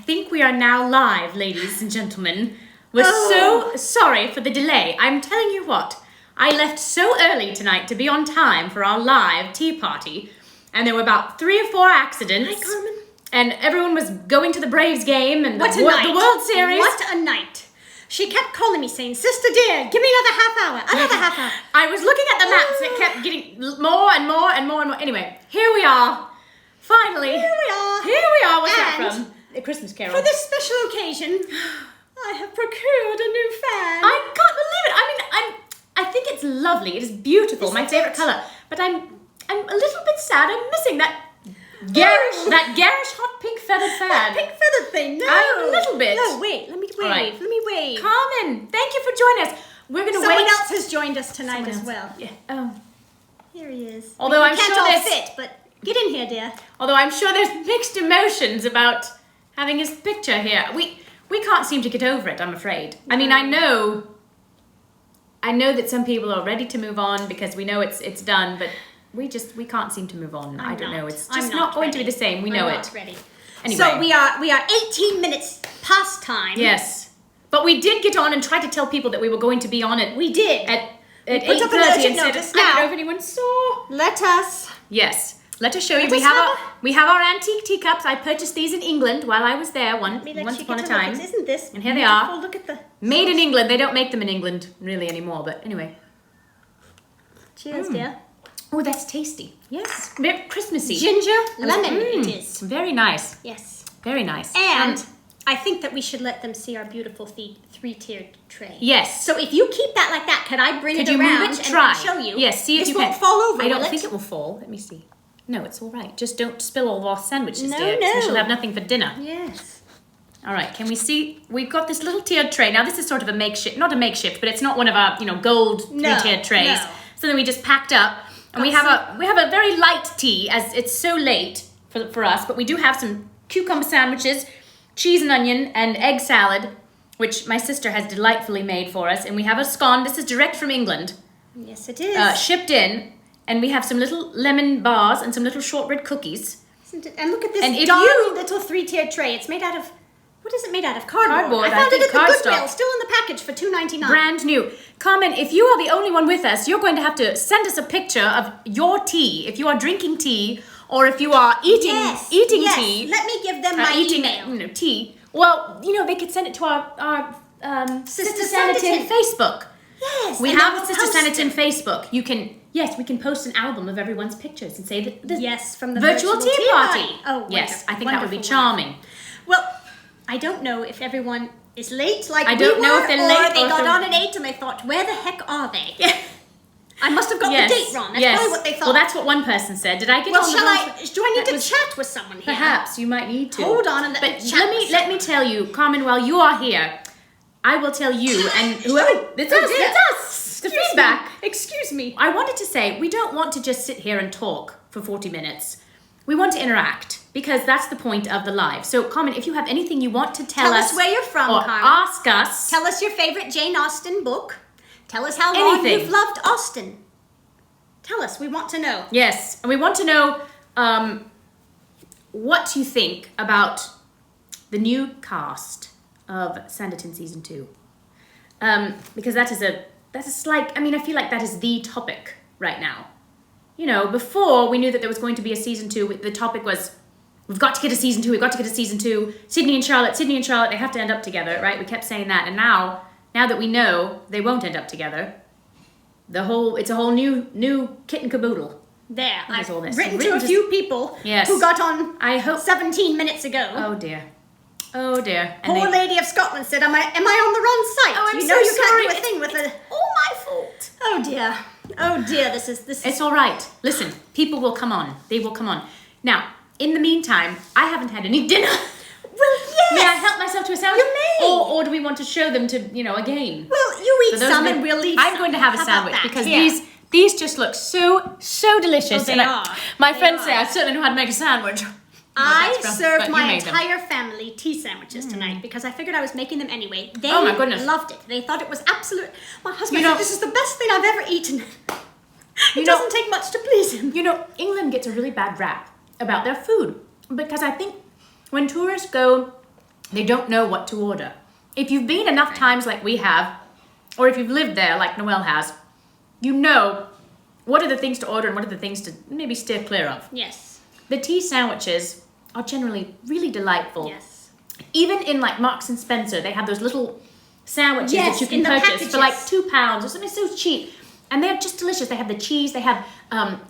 think we are now live, ladies and gentlemen. We're so sorry for the delay. I'm telling you what, I left so early tonight to be on time for our live tea party, and there were about 3 or 4 accidents. Hi, Carmen. And everyone was going to the Braves game and What the World Series. What a night. She kept calling me saying, "Sister dear, give me another half hour, another half hour." I was looking at the maps, it kept getting more and more and more and more. Anyway, here we are. Finally. Here we are. What's that from? A Christmas Carol. For this special occasion, I have procured a new fan. I can't believe it. I mean, I think it's lovely. It is beautiful. My favorite colour. But I'm a little bit sad. I'm missing that garish hot pink feathered fan. That pink feathered thing. No. I'm a little bit. No, wait. Let me wave. Right. Let me wave. Carmen, thank you for joining us. We're going to wait. Someone else has joined us tonight as well. Yeah. Oh. Here he is. Although we I'm can't sure all there's fit, but get in here, dear. Although I'm sure there's mixed emotions about having his picture here. We can't seem to get over it, I'm afraid. I mean, I know that some people are ready to move on because we know it's done, but we can't seem to move on. I don't know. It's just not going to be the same. We know it. Ready. Anyway. So we are 18 minutes past time. Yes. But we did get on and try to tell people that we were going to be on it. We did. At put up an 8:30 urgent and said, notice I don't know now. if anyone saw. Let us. Yes. Let us show you. Let us We have our antique teacups. I purchased these in England while I was there once upon a time. Isn't this And here they are. beautiful? Look at the Made in England. They don't make them in England really anymore, but anyway. Cheers, dear. Oh, that's tasty. Yes. Very Christmassy. Ginger lemon it is. Very nice. Yes. Very nice. And I think that we should let them see our beautiful 3-tiered tray. Yes. So if you keep that like that, could I bring Could it you around move it? Try. and show you? Yes, see if this you can. won't fall over, I don't will think it will fall. Let me see. No, it's all right. Just don't spill all our sandwiches, No, dear. 'Cause we no. shall have nothing for dinner. Yes. All right, can we see? We've got this little tiered tray. Now, this is sort of a makeshift, not a makeshift, but it's not one of our, gold 3-tiered trays. No. So then we just packed up, and we have a very light tea, as it's so late for us, but we do have some cucumber sandwiches, cheese and onion, and egg salad, which my sister has delightfully made for us, and we have a scone. This is direct from England. Yes, it is. Shipped in, and we have some little lemon bars and some little shortbread cookies. Isn't it? And look at this And if darling you- little 3-tiered tray. It's made out of, what is it made out of? Cardboard. Cardboard, I found it think at the cardstock. Goodwill, still in the package for $2.99. Brand new. Carmen, if you are the only one with us, you're going to have to send us a picture of your tea. If you are drinking tea, or if you are eating yes. tea. Let me give them my email. Tea. Well, they could send it to our Sister Sanditon Facebook. Yes. We and have I a will Sister post Sanditon it. Facebook. We can post an album of everyone's pictures and say that the Yes, from the virtual tea party. Oh, yes, wonderful, I think that would be wonderful, charming. Well, I don't know if everyone is late like I we don't were, know if they're or late they or if got they're- on at 8 and they thought, where the heck are they? Yeah. I must have got the date wrong. That's probably what they thought. Well, that's what one person said. Did I get Well, on the do I need That to was- chat with someone here? Perhaps you might need to. Hold on and let me chat with let me tell you, Carmen, while you are here, I will tell you and whoever it's us. The feedback. Excuse me. I wanted to say we don't want to just sit here and talk for 40 minutes. We want to interact because that's the point of the live. So, Carmen, if you have anything you want to tell us where you're from, or Carmen. ask us. Tell us your favorite Jane Austen book. Tell us how long Anything. you've loved Austen. Tell us. We want to know. Yes, and we want to know what you think about the new cast of Sanditon Season 2. Because that is I feel like that is the topic right now. Before we knew that there was going to be a Season 2, the topic was, we've got to get a Season 2, we've got to get a Season 2. Sydney and Charlotte, they have to end up together, right? We kept saying that, and now that we know they won't end up together, it's a whole new kit and caboodle. There. I've all this. written to a few people who got on I hope 17 minutes ago. Oh dear. And Poor lady of Scotland said, am I on the wrong site? Oh, I'm you so know you sorry. can't do a thing with it. all my fault. Oh dear, this is It's all right. Listen, people will come on. They will come on. Now, in the meantime, I haven't had any dinner. Well, yes. May I help myself to a sandwich? You may. Or do we want to show them to, a game? Well, you eat For those some of and you- we'll eat I'm some. going to have a How about sandwich that? because Here. these just look so delicious. Oh, they And are. My They friends are. say I certainly know how to make a sandwich. I That's gross, served but you my made them. entire family tea sandwiches tonight because I figured I was making them anyway. They Oh, my goodness. loved it. They thought it was absolute. My husband You know- said this is the best thing I've ever eaten. You It know- doesn't take much to please him. England gets a really bad rap about their food because I think when tourists go they don't know what to order. If you've been enough times like we have, or if you've lived there like Noelle has, you know what are the things to order and what are the things to maybe steer clear of. Yes. The tea sandwiches are generally really delightful. Yes. Even in like Marks and Spencer, they have those little sandwiches Yes, that you in can the purchase for like packages. £2 or something so cheap. And they're just delicious. They have the cheese, they have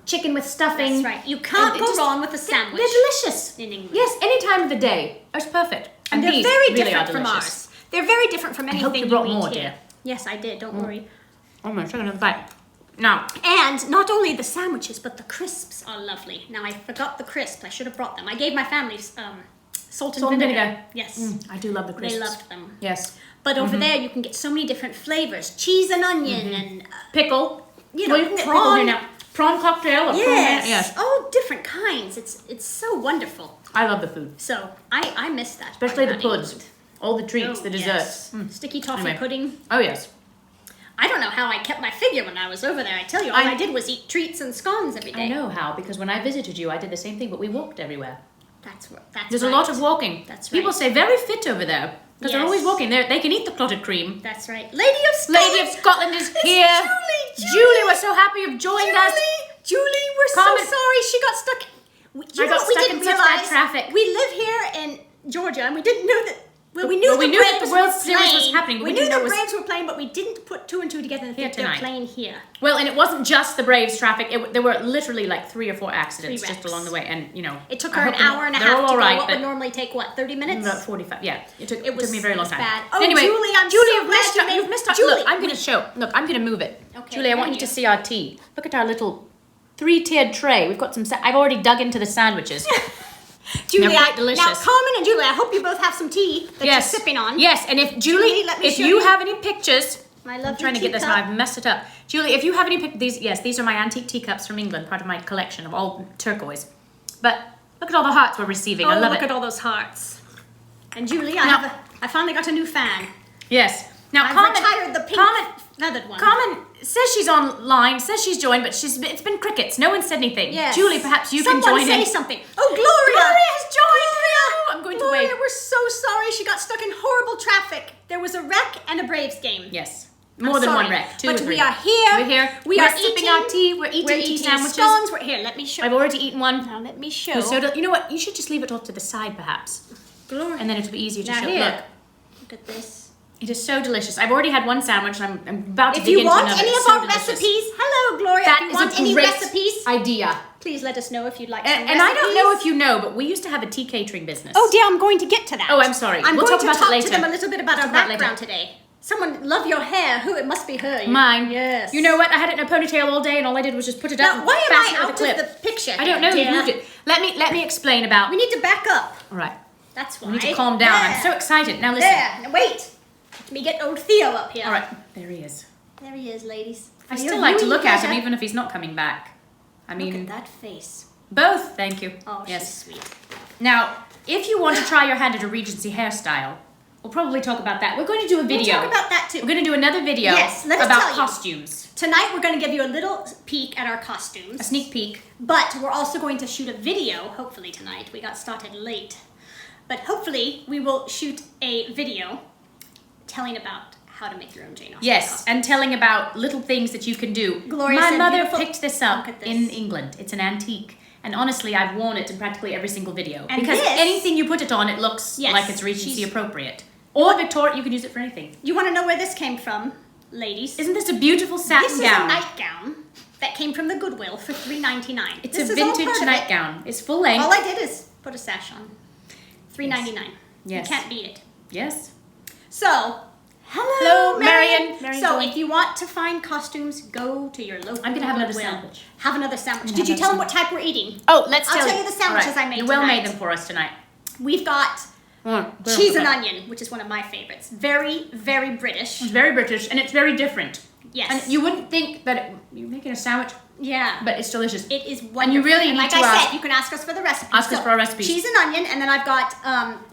chicken with stuffing. That's right. You can't And go it just- wrong with a sandwich. They're delicious. In England. Yes, any time of the day. It's perfect. And they're these very really different are from delicious. ours. They're very different from anything hope you brought eat more, here. dear. Yes, I did. Don't worry. Oh my, take another bite. Now, And not only the sandwiches, but the crisps are lovely. Now, I forgot the crisps. I should have brought them. I gave my family salt and vinegar. Yes. I do love the crisps. They loved them. Yes. But over there, you can get so many different flavors. Cheese and onion and... Pickle. You know, well, you can get prawn. pickle here now. Prawn cocktail or prawn... Yes. Oh, different kinds. It's so wonderful. I love the food. So, I miss that. Especially the part about puds. England. All the treats, Oh, the yes. desserts. Sticky toffee Anyway. pudding. Oh, yes. I don't know how I kept my figure when I was over there. I tell you, all I did was eat treats and scones every day. I know how, because when I visited you, I did the same thing, but we walked everywhere. That's There's right. a lot of walking. That's People right. say very fit over there, because they're Yes. always walking. They can eat the clotted cream. That's right. Lady of Scotland. Lady of Scotland is It's here. Julie, we're so happy you've joined us. Julie, we're Carmen- so sorry. She got stuck. You know got what we stuck didn't in such bad realize? traffic. We live here in Georgia, and we didn't know that. Well, we knew Well, we the knew that Braves the World were Series was playing. happening, but We we knew didn't know the it was- Braves were playing, but we didn't put two and two together and Here think they're tonight. playing here. Well, and it wasn't just the Braves traffic. There were literally like 3 or 4 accidents Three just wrecks. along the way, and you know. It took I her an hope they're- hour and a they're half all to go. right, What but would normally take, 30 minutes? about 45. Yeah, it took was me a very long time. bad. Oh, anyway, Julie, I'm Julie, so you've glad missed you out. made- You've missed out. Julie, Look, I'm going to show. Look, I'm going to move it. Okay, Julie, I want there you to you- see our tea. Look at our little 3-tiered tray. We've got some. I've already dug into the sandwiches. Julie, They're quite delicious. now Carmen and Julie, I hope you both have some tea that Yes. you're sipping on. Yes, and if Julie, let me if show you you have any pictures, my I'm lovely trying to get this teacup. now. I've messed it up. Julie, if you have any pictures, these are my antique teacups from England, part of my collection of all turquoise. But look at all the hearts we're receiving. I love look it. at all those hearts. And Julie, Now- I finally got a new fan. Yes. Now, I've Carmen, retired the pink Carmen, feathered one. Carmen says she's online, says she's joined, but it's been crickets. No one said anything. Yes. Julie, perhaps you can Someone join say in. something. Oh, Gloria! Gloria has joined. I'm going to Gloria, wave. we're so sorry. She got stuck in horrible traffic. There was a wreck and a Braves game. Yes. I'm More than sorry, one wreck. 2 but or 3. we are here. We're here. We We're are sipping eating our tea. We're eating tea sandwiches. scones. We're here. Let me show. I've already eaten one. Now let me show. You know what? You should just leave it off to the side, perhaps, Gloria. and then it'll be easier to Now show. here. Look, Look at this. it is so delicious. I've already had one sandwich, and I'm about to If dig you into want another. any It's of so our delicious. recipes, hello, Gloria. That if you is want a any great recipes, idea. please let us know if you'd like And, some and I don't know recipes. if you know, but we used to have a tea catering business. Oh dear, I'm going to get to that. Oh, I'm sorry. I'm We'll going talk to about it talk later. to them a little bit about our Talk about it background later. today. Someone, love your hair. Who? It must be her. Mine. Yes. You know what? I had it in a ponytail all day, and all I did was just put it up. Now, and why am fasten I it out with a clip. of the picture? I don't know. Here, You moved dear? it. Let me explain about. We need to back up. All right. That's why. We need to calm down. I'm so There. excited. Now listen. There. Now wait. Let me get old Theo up here. All right. There he is. There he is, ladies. I For still your like to viewing look at him, pleasure. even if he's not coming back. I Look mean, at that face. both. Thank you. Oh, yes. she's sweet. Now, if you want to try your hand at a Regency hairstyle, we'll probably talk about that. We're going to do a video. We'll talk about that too. We're going to do another video Yes, let us about tell you. costumes. Tonight we're going to give you a little peek at our costumes. A sneak peek. But we're also going to shoot a video, hopefully tonight. We got started late. But hopefully we will shoot a video telling about how to make your own Jane Austen Yes, costume. and telling about little things that you can do. Glorious My and mother beautiful. picked this up Look at this. in England. It's an antique. And honestly, I've worn it in practically every single video. And because this- anything you put it on, it looks Yes, like it's Regency she's- appropriate. Or Victoria, you can use it for anything. You want to know where this came from, ladies? Isn't this a beautiful satin This is gown? a nightgown that came from the Goodwill for $3.99. It's This a is all vintage part of it. nightgown. It's full length. All I did is put a sash on. $3.99. Yes. You can't beat it. Yes. So, Hello, Marion. Marion So, joined. if you want to find costumes, go to your local I'm gonna have another Goodwill. sandwich. Have another sandwich. I'm Did gonna you have tell them another what type we're eating? Oh, let's I'll tell tell you the sandwiches I made Noelle tonight. made them for us tonight. We've got Go cheese on. and onion, which is one of my favorites. Very, very British. It's very British, and it's very different. Yes. And you wouldn't think that you're making a sandwich, Yeah. but it's delicious. It is wonderful. And you really need like to I ask- said, you can ask us for the recipe. Ask us for our recipes. Cheese and onion, and then I've got.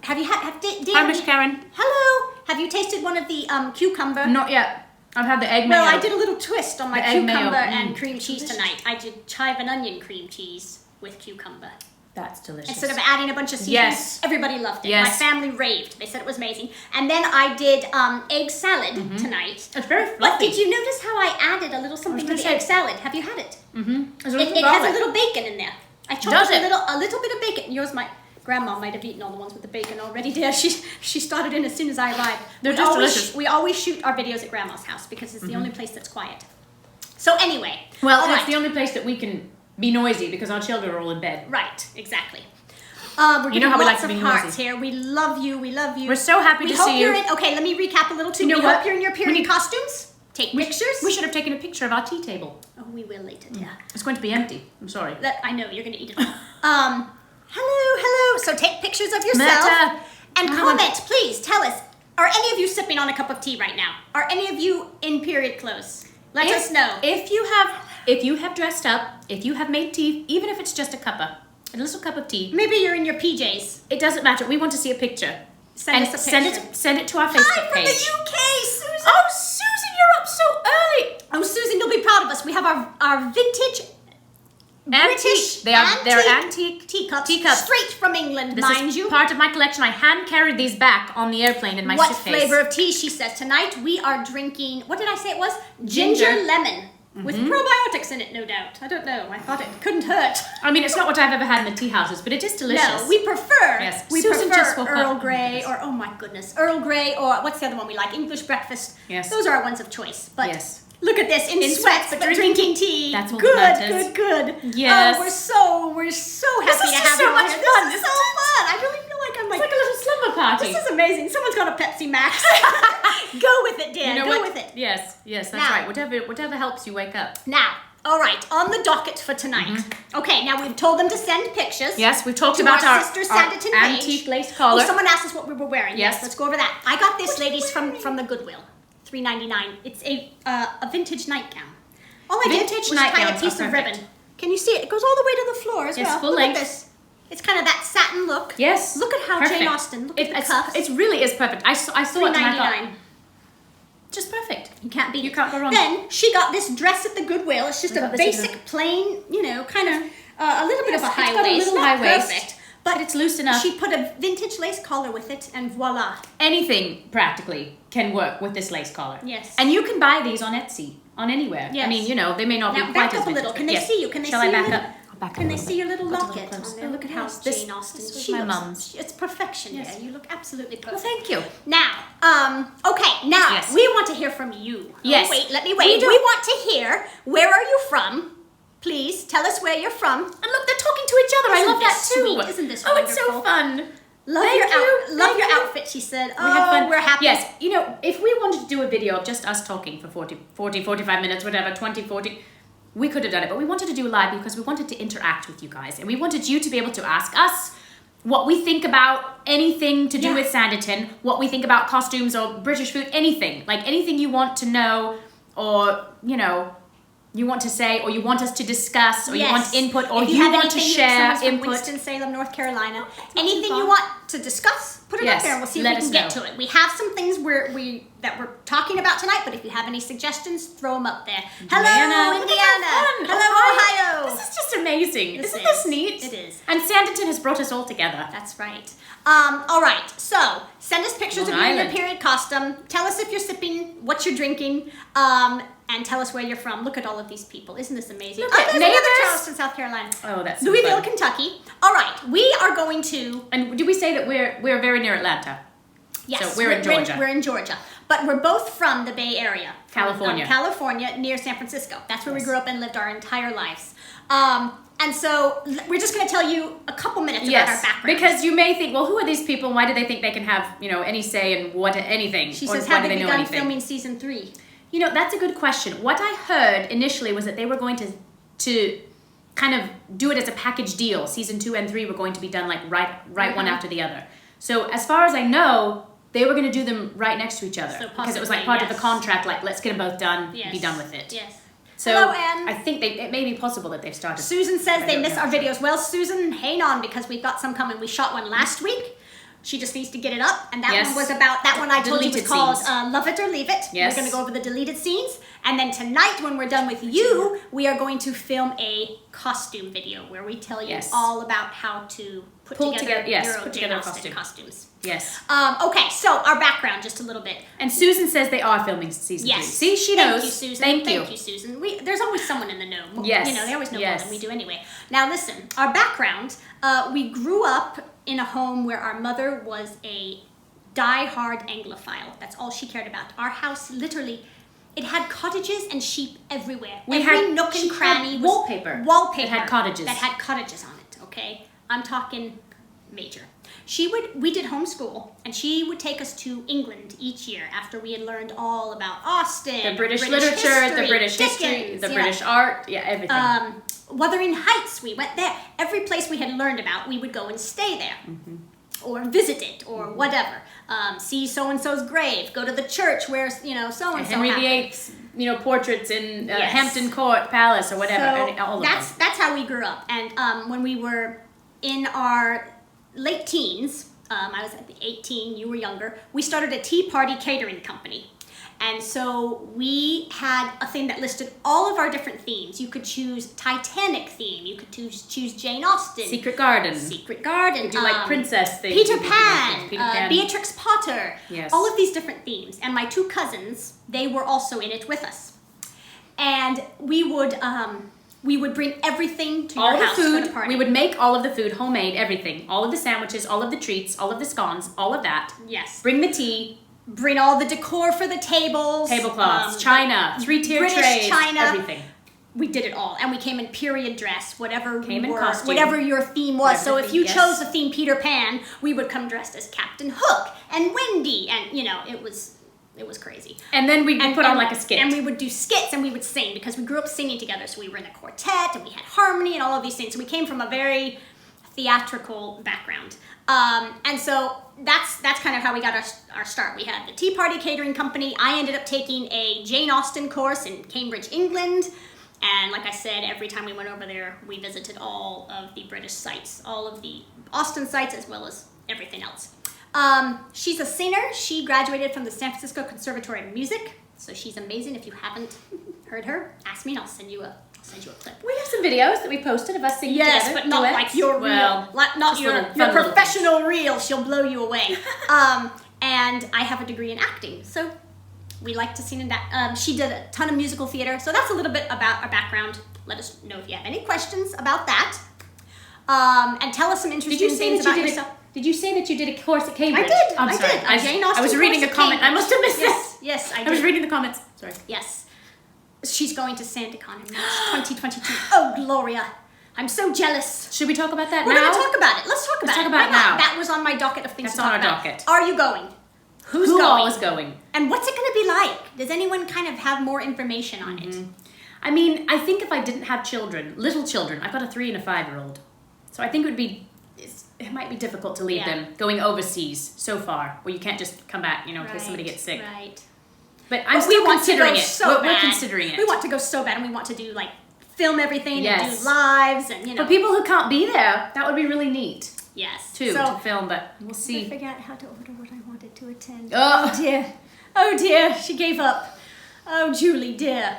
Have you had? Dan, Hi, Miss Karen. Hello. Have you tasted one of the cucumber? Not yet. I've had the egg mayo. Well, I did a little twist on my The egg mayo. cucumber and Mm. cream cheese tonight. I did chive and onion cream cheese with cucumber. That's delicious. Instead of adding a bunch of seasonings, Yes. everybody loved it. Yes. My family raved. They said it was amazing. And then I did egg salad tonight. It's very But fluffy. did you notice how I added a little something to gonna the say- egg salad? Have you had it? It has a garlic. little bacon in there. I chopped Does up it? a little bit of bacon. Yours, my grandma might have eaten all the ones with the bacon already. There, she started in as soon as I arrived. They're just delicious. We always shoot our videos at grandma's house because it's the only place that's quiet. So anyway, Well, all and it's right. the only place that we can be noisy because our children are all in bed. Right, exactly. We're You know how we like lots to be of hearts noisy. here. We love you. We love you. We're so happy we to hope see you're you. in. Okay, let me recap a little too. You know we what? hope you're in your period costumes. Take pictures. We should have taken a picture of our tea table. Oh, we will later. Yeah. It's going to be empty. I'm sorry. I know you're going to eat it all. Hello. So take pictures of yourself Meta. and comment. Please tell us. Are any of you sipping on a cup of tea right now? Are any of you in period clothes? Let us know. If you have dressed up, if you have made tea, even if it's just a little cup of tea, Maybe you're in your PJs. it doesn't matter. We want to see a picture. Send us a picture. Send it to our Hi Facebook from page. the UK, Susan. Oh, Susan, you're up so early. Oh, Susan, you'll be proud of us. We have our vintage British They're antique teacups, straight from England, This mind is you. part of my collection. I hand carried these back on the airplane in my What suitcase. flavor of tea? She says tonight we are drinking. What did I say it was? Ginger. lemon with probiotics in it, no doubt. I don't know. I thought it couldn't hurt. I mean, it's not what I've ever had in the tea houses, but it is delicious. No, we prefer. Yes. We Susan just prefer woke up. Earl Grey or oh my goodness, Earl Grey or what's the other one we like? English breakfast. Yes. Those are our ones of choice. But Yes. look at this in sweats, but drinking tea. That's what good, matters. good. Yes. Oh, we're so happy This is to just have so you much here. fun, This is isn't so it? fun. I really feel like I'm It's like a little slumber party. This is amazing. Someone's got a Pepsi Max. Go with it, Dan. You know Go what? with it. Yes, that's Now- right. Whatever helps you wake up. Now, all right, on the docket for tonight. Okay, now we've told them to send pictures. Yes, we've talked To about our our sister our Sanditon page. antique lace Oh, collar. someone asked us what we were wearing. Yes. Let's go over that. I got this, ladies, from the Goodwill. $3.99. It's a vintage nightgown. All I did Vintage was tie a nightgowns piece are of perfect. ribbon. Can you see it? It goes all the way to the floor as Yes, well. full Look length. at this. It's kind of that satin look. Yes. Look at how perfect. Jane Austen. Look at the It's cuffs. it really is perfect. I saw it and I thought, $3.99. just perfect. You can't beat You it. can't go wrong. Then she got this dress at the Goodwill. It's just I a got this at the- basic, plain, kind of a little bit of a Yes, high it's got a waist. little Not high waist, perfect, but it's loose enough. She put a vintage lace collar with it, and voila. Anything practically can work with this lace collar. Yes. And you can buy these on Etsy, on anywhere. Yes. I mean, they may not Now be back quite as up a little. vintage, Can but they yes. see you? Can they Shall see I your back little- up? I'll back up Can a they little see your bit. little Got a locket close. on there? Look at how Yes, this- Jane Austen. this was She my looks- mum's. It's perfection. Yes. Yeah, you look absolutely perfect. Well, thank you. Now, okay, now Yes. we want to hear from you. Yes. Oh, wait, let me We wait. do. We want to hear, where are you from? Please tell us where you're from. And look, they're talking to each other. I Isn't love that this too. sweet? Isn't this Oh, it's so wonderful? fun. Love Thank your you. love Thank your you. outfit, she said. We had fun. We're happy. Yes, if we wanted to do a video of just us talking for 45 minutes, whatever, 20, 40, we could have done it. But we wanted to do live because we wanted to interact with you guys. And we wanted you to be able to ask us what we think about anything to do Yeah. with Sanditon, what we think about costumes or British food, anything. Like anything you want to know or, you want to say, or you want us to discuss, or you want input, or If you have want to anything, share someone's from input. Winston-Salem, North Carolina. not Anything too far. you want to discuss, put it up Yes, there and we'll see if let we can us get know. to it. We have some things that we're talking about tonight, but if you have any suggestions, throw them up there. Hello, Indiana. Fun. Hello, Ohio. Ohio. This is just amazing. This Isn't this is. neat? It is. And Sanditon has brought us all together. That's right. All right. So send us pictures of Long you in your Island. period costume. Tell us if you're sipping, what you're drinking, and tell us where you're from. Look at all of these people. Isn't this amazing? Look at there's another neighbors. Charleston, South Carolina. Oh, that's so Louisville, fun. Kentucky. All right. We are going to. And do we say that we're very near Atlanta? Yes, So we're in Georgia. We're in Georgia, but we're both from the Bay Area, from, California. California, near San Francisco. That's where we Yes. grew up and lived our entire lives. And so we're just going to tell you a couple minutes about our background. because you may think, well, who are these people? Why do they think they can have any say in anything? She or says, why have do they they know begun anything? filming season 3? That's a good question. What I heard initially was that they were going to kind of do it as a package deal. Season 2 and 3 were going to be done like right one after the other. So as far as I know, they were going to do them right next to each other So because it was like possibly, part of the yes. contract. Like, let's get them both done, Yes. be done with it. Yes. So Hello, Anne. I think it may be possible that they've started. Susan says I they don't miss know. our videos. Well, Susan, hang on because we've got some coming. We shot one last week. She just needs to get it up. And that Yes. one was about, that one I told you was Deleted called scenes. Love It or Leave It. Yes. We're going to go over the deleted scenes. And then tonight, when we're done with you, we are going to film a costume video where we tell you Yes. all about how to put together your own Jane Austen costumes. Yes. Okay, so our background, just a little bit. And Susan says they are filming season 3. Yes. See, she knows. Thank you, Susan. Thank Thank you, Susan. There's always someone in the know. Yes. You know, they always know more Yes. than we do anyway. Now, listen, our background, we grew up in a home where our mother was a die-hard Anglophile. That's all she cared about. Our house, literally, it had cottages and sheep everywhere. Every nook and cranny was wallpaper. Wallpaper. That had cottages. That had cottages on it, okay? I'm talking major. We did homeschool, and she would take us to England each year after we had learned all about Austen, The British literature, history, the British history, Dickens, the yeah. British art, everything. Wuthering Heights, we went there. Every place we had learned about, we would go and stay there. Or visit it, or whatever. See so-and-so's grave, go to the church where, so-and-so Henry happened. VIII's, portraits in Yes. Hampton Court Palace or whatever. So all of that's them. that's how we grew up. And when we were in our late teens, I was at the 18, you were younger, we started a tea party catering company. And so we had a thing that listed all of our different themes. You could choose Titanic theme. You could choose Jane Austen. Secret Garden. Secret Garden. Do like princess things. Peter Pan. Peter Pan. Beatrix Potter. Yes. All of these different themes. And my 2 cousins, they were also in it with us. And we would bring everything to all your the house food. for the party. We would make all of the food, homemade, everything. All of the sandwiches, all of the treats, all of the scones, all of that. Yes. Bring the tea. Bring all the decor for the tables. Tablecloths, china, 3-tier British trays, china. everything. We did it all, and we came in period dress, whatever costume. whatever your theme was. Whatever So the if you theme, chose yes. the theme Peter Pan, we would come dressed as Captain Hook and Wendy, and it was crazy. And then we put on like a skit. And we would do skits, and we would sing, because we grew up singing together. So we were in a quartet, and we had harmony and all of these things. So we came from a very theatrical background. And so that's kind of how we got our start. We had the Tea Party Catering Company. I ended up taking a Jane Austen course in Cambridge, England. And like I said, every time we went over there, we visited all of the British sites, all of the Austen sites, as well as everything else. She's a singer. She graduated from the San Francisco Conservatory of Music. So she's amazing. If you haven't heard her, ask me and I'll send you a clip. We have some videos that we posted of us singing Yes, together. but not duets. like your Well, reel. Not just your little fun little professional reel. She'll blow you away. And I have a degree in acting. So we like to sing in that. She did a ton of musical theater. So that's a little bit about our background. Let us know if you have any questions about that. And tell us some interesting things about yourself. Did you say that you did a course at Cambridge? I did. I'm I sorry. did. A Jane Austen I was reading a course at comment. I Cambridge. must have missed Yes, it. yes, I did. I was reading the comments. Sorry. Yes. She's going to Sanditon in March 2022. Oh, Gloria. I'm so jealous. Should we talk about that We're now? going to talk about it. Let's talk about talk it. about it Why not? now. That was on my docket of things That's to talk on our about. docket. Are you going? Who's Who going? all is going? And what's it going to be like? Does anyone kind of have more information on it? I mean, I think if I didn't have children, little children, I've got a 3 and a 5-year-old. So I think it might be difficult to leave Yeah. them going overseas so far, where you can't just come back, in case somebody gets sick. Right. But I'm But still want to considering go it. so We're bad. considering it. We want to go so bad, and we want to do film everything and Yes. do lives and For people who can't be there, that would be really neat Yes. too So, to film. But we'll I see. figured out how to order what I wanted to attend. Oh. Oh dear. Oh dear. She gave up. Oh, Julie, dear.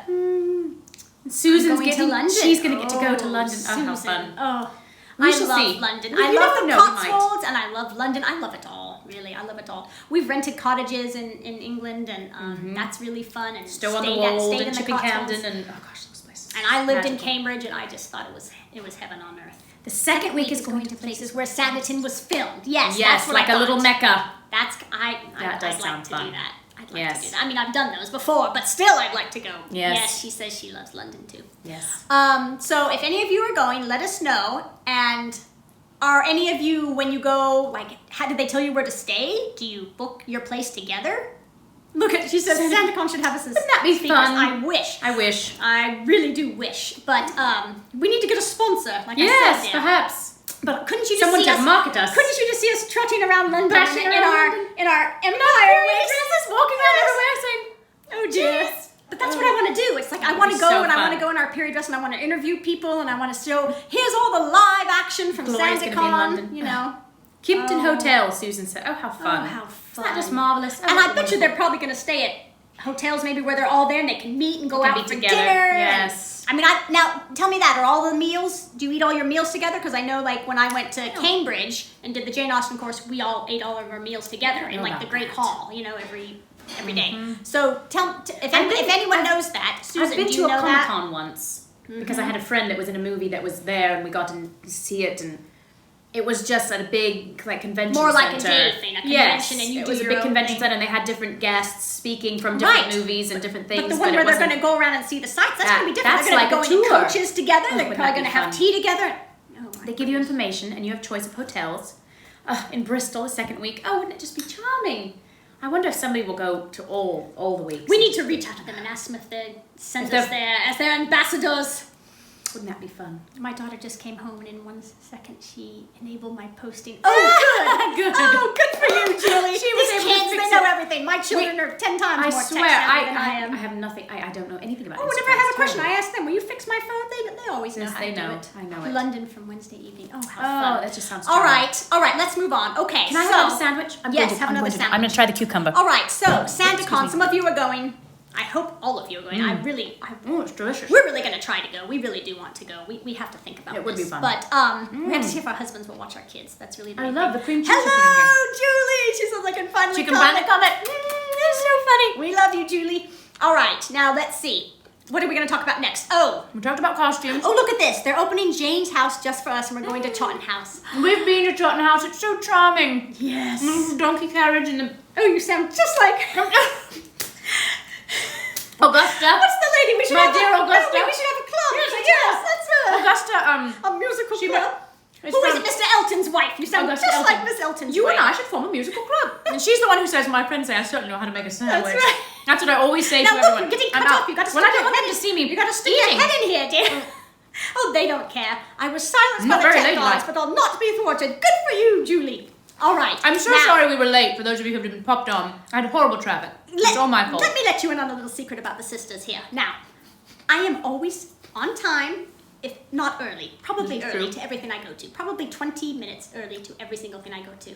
Susan's I'm going getting. to London. She's going to get to go to London. Susan. Oh, how fun! Oh, We I shall love see. London. You I never love the know, we might. Cotswolds, and I love London. I love it all. Really, I love it all. We've rented cottages in England, and that's really fun. And Stowe on the stayed Wold in and the Chipping Cotswolds. Camden, and oh gosh, those places. And I lived in Magical. Cambridge, and I just thought it was heaven on earth. The second week is going to places where Sanditon was filmed. Yes, Yes, that's what like I a little thought. Mecca. That's That does I'd sound like to fun. do that. I'd like Yes. to do that. I mean, I've done those before, but still, I'd like to go. Yes. Yes, she says she loves London too. Yes. So if any of you are going, let us know. And are any of you, when you go, how did they tell you where to stay? Do you book your place together? Look at, she says, Sanditon should have us as Wouldn't that be speakers. fun? I wish. I wish. I really do wish. But we need to get a sponsor, like I Yes, said there. perhaps. But couldn't you just Someone see to us? market us. Couldn't you just see us trotting around London Bashing in around our London. empire waist? Dresses, walking around everywhere saying, Oh dear. Jeez. But that's what I want to do. It's like I That'd want be to go so and I want fun. to go in our period dress and I want to interview people and I want to show here's all the live action from Gloria's gonna be in Sanditon. London. You know, Kimpton Hotel, Susan said. Oh, how fun. Oh, how fun. Isn't that just marvelous? Oh, And I bet you they're probably going to stay at hotels maybe where they're all there and they can meet and go They can out be for together. dinner. Yes. I mean, now tell me that. Are all the meals, do you eat all your meals together? Because I know like when I went to Cambridge and did the Jane Austen course, we all ate all of our meals together in like the Great Hall, you know, every day. So if anyone knows that, Susan, I've been do to you a know that? Comic-Con once because I had a friend that was in a movie that was there and we got to see it and it was just at a big like convention More center. like a day thing, a convention, and you it do was a your big own convention thing. center and they had different guests speaking from different Right. movies and different things. But the one where they're going to go around and see the sights, that's going to be different. That's They're going to like be a going in tour. coaches together. They're wouldn't probably that going to be have fun? tea together. Oh, my They give you information and you have choice of hotels. In Bristol, the second week. Oh, wouldn't it just be charming? I wonder if somebody will go to all the weeks. We need to reach out to them and ask them if they send us there as their ambassadors. Wouldn't that be fun? My daughter just came home and in 1 second she enabled my posting. Oh, good. Good. Oh, good for you, Julie. She was These able to kids, fix they know it. everything. My children are 10 times I more swear, tech-savvy than I am. I have nothing. I don't know anything about. Oh, whenever I have a question, I ask them, will you fix my phone? They always know Yes, how they to know. do it. I know it. London from Wednesday evening. Oh, how Oh, fun. that just sounds. All charming. right, let's move on. Okay, Can I so, have another sandwich? Yes, have another sandwich. I'm going to try the cucumber. All right, so Sanditon, Excuse me. some of you are going. I hope all of you are going. Oh, it's delicious. We're really going to try to go. We really do want to go. We have to think about It would this. be fun. But we have to see if our husbands will watch our kids. That's really the I main love thing. the cream cheese. Hello, Julie. She says I can finally She can finally comment. It's so funny. We love you, Julie. All right, now let's see. What are we going to talk about next? We talked about costumes. Oh, look at this. They're opening Jane's house just for us, and we're going to Chawton House. We've been to Chawton House. It's so charming. Yes. Donkey carriage and the Oh, you sound just like... Augusta. What's the lady? We should My have dear Augusta. We should have a club. Yes, that's Augusta. a musical she club. it's Who is from- it? Mr. Elton's wife. You sound Augusta just Elton. like Miss Elton's You wife. and I should form a musical club. And she's the one who says, my friends say I certainly know how to make a sandwich. That's right. That's what I always say Now to look, everyone. you're getting I'm cut out. off. You got to Well, stick I don't your want head them to in. see me. You got to stick eating. your head in here, dear. Oh, they don't care. I was silenced Not by the very tech ladylike. gods, but I'll not be thwarted. Good for you, Julie. All right. I'm so now, sorry we were late for those of you who have been popped on. I had horrible traffic. It's all my fault. Let me let you in on a little secret about the sisters here. Now, I am always on time, if not early. Probably This is early true. to everything I go to. Probably 20 minutes early to every single thing I go to.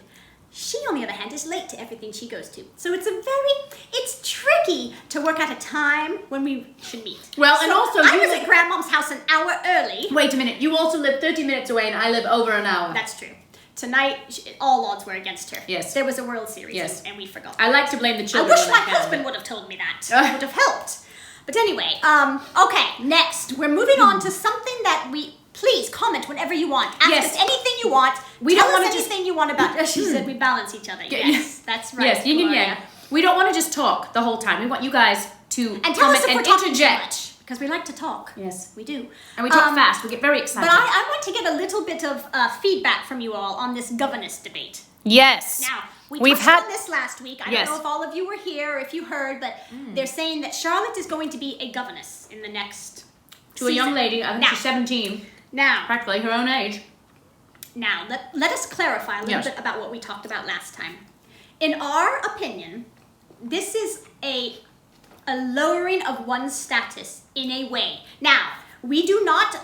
She, on the other hand, is late to everything she goes to. So it's tricky to work out a time when we should meet. Well, and also I you was live- at Grandmom's house an hour early. Wait a minute. You also live 30 minutes away and I live over an hour. That's true. Tonight, all odds were against her. Yes. There was a World Series, Yes. and we forgot. I like to blame the I children. wish when my can. husband would have told me that. It would have helped. But anyway, okay, next. We're moving on to something that please comment whenever you want. Ask Yes. us anything you want. We Tell don't us wanna just- anything you want about She said we balance each other. Yes, that's right. Yes, yin and Gloria. yang. We don't want to just talk the whole time. We want you guys to And tell us comment if and we're talking too interject. much. Because we like to talk. Yes. We do. And we talk fast. We get very excited. But I want to get a little bit of feedback from you all on this governess debate. Yes. Now, We've touched had- on this last week. I Yes. don't know if all of you were here or if you heard, but they're saying that Charlotte is going to be a governess in the next to a young lady, I think Now. she's 17, Now, practically her own age. let us clarify a little Yes. bit about what we talked about last time. In our opinion, this is a lowering of one's status in a way. Now, we do not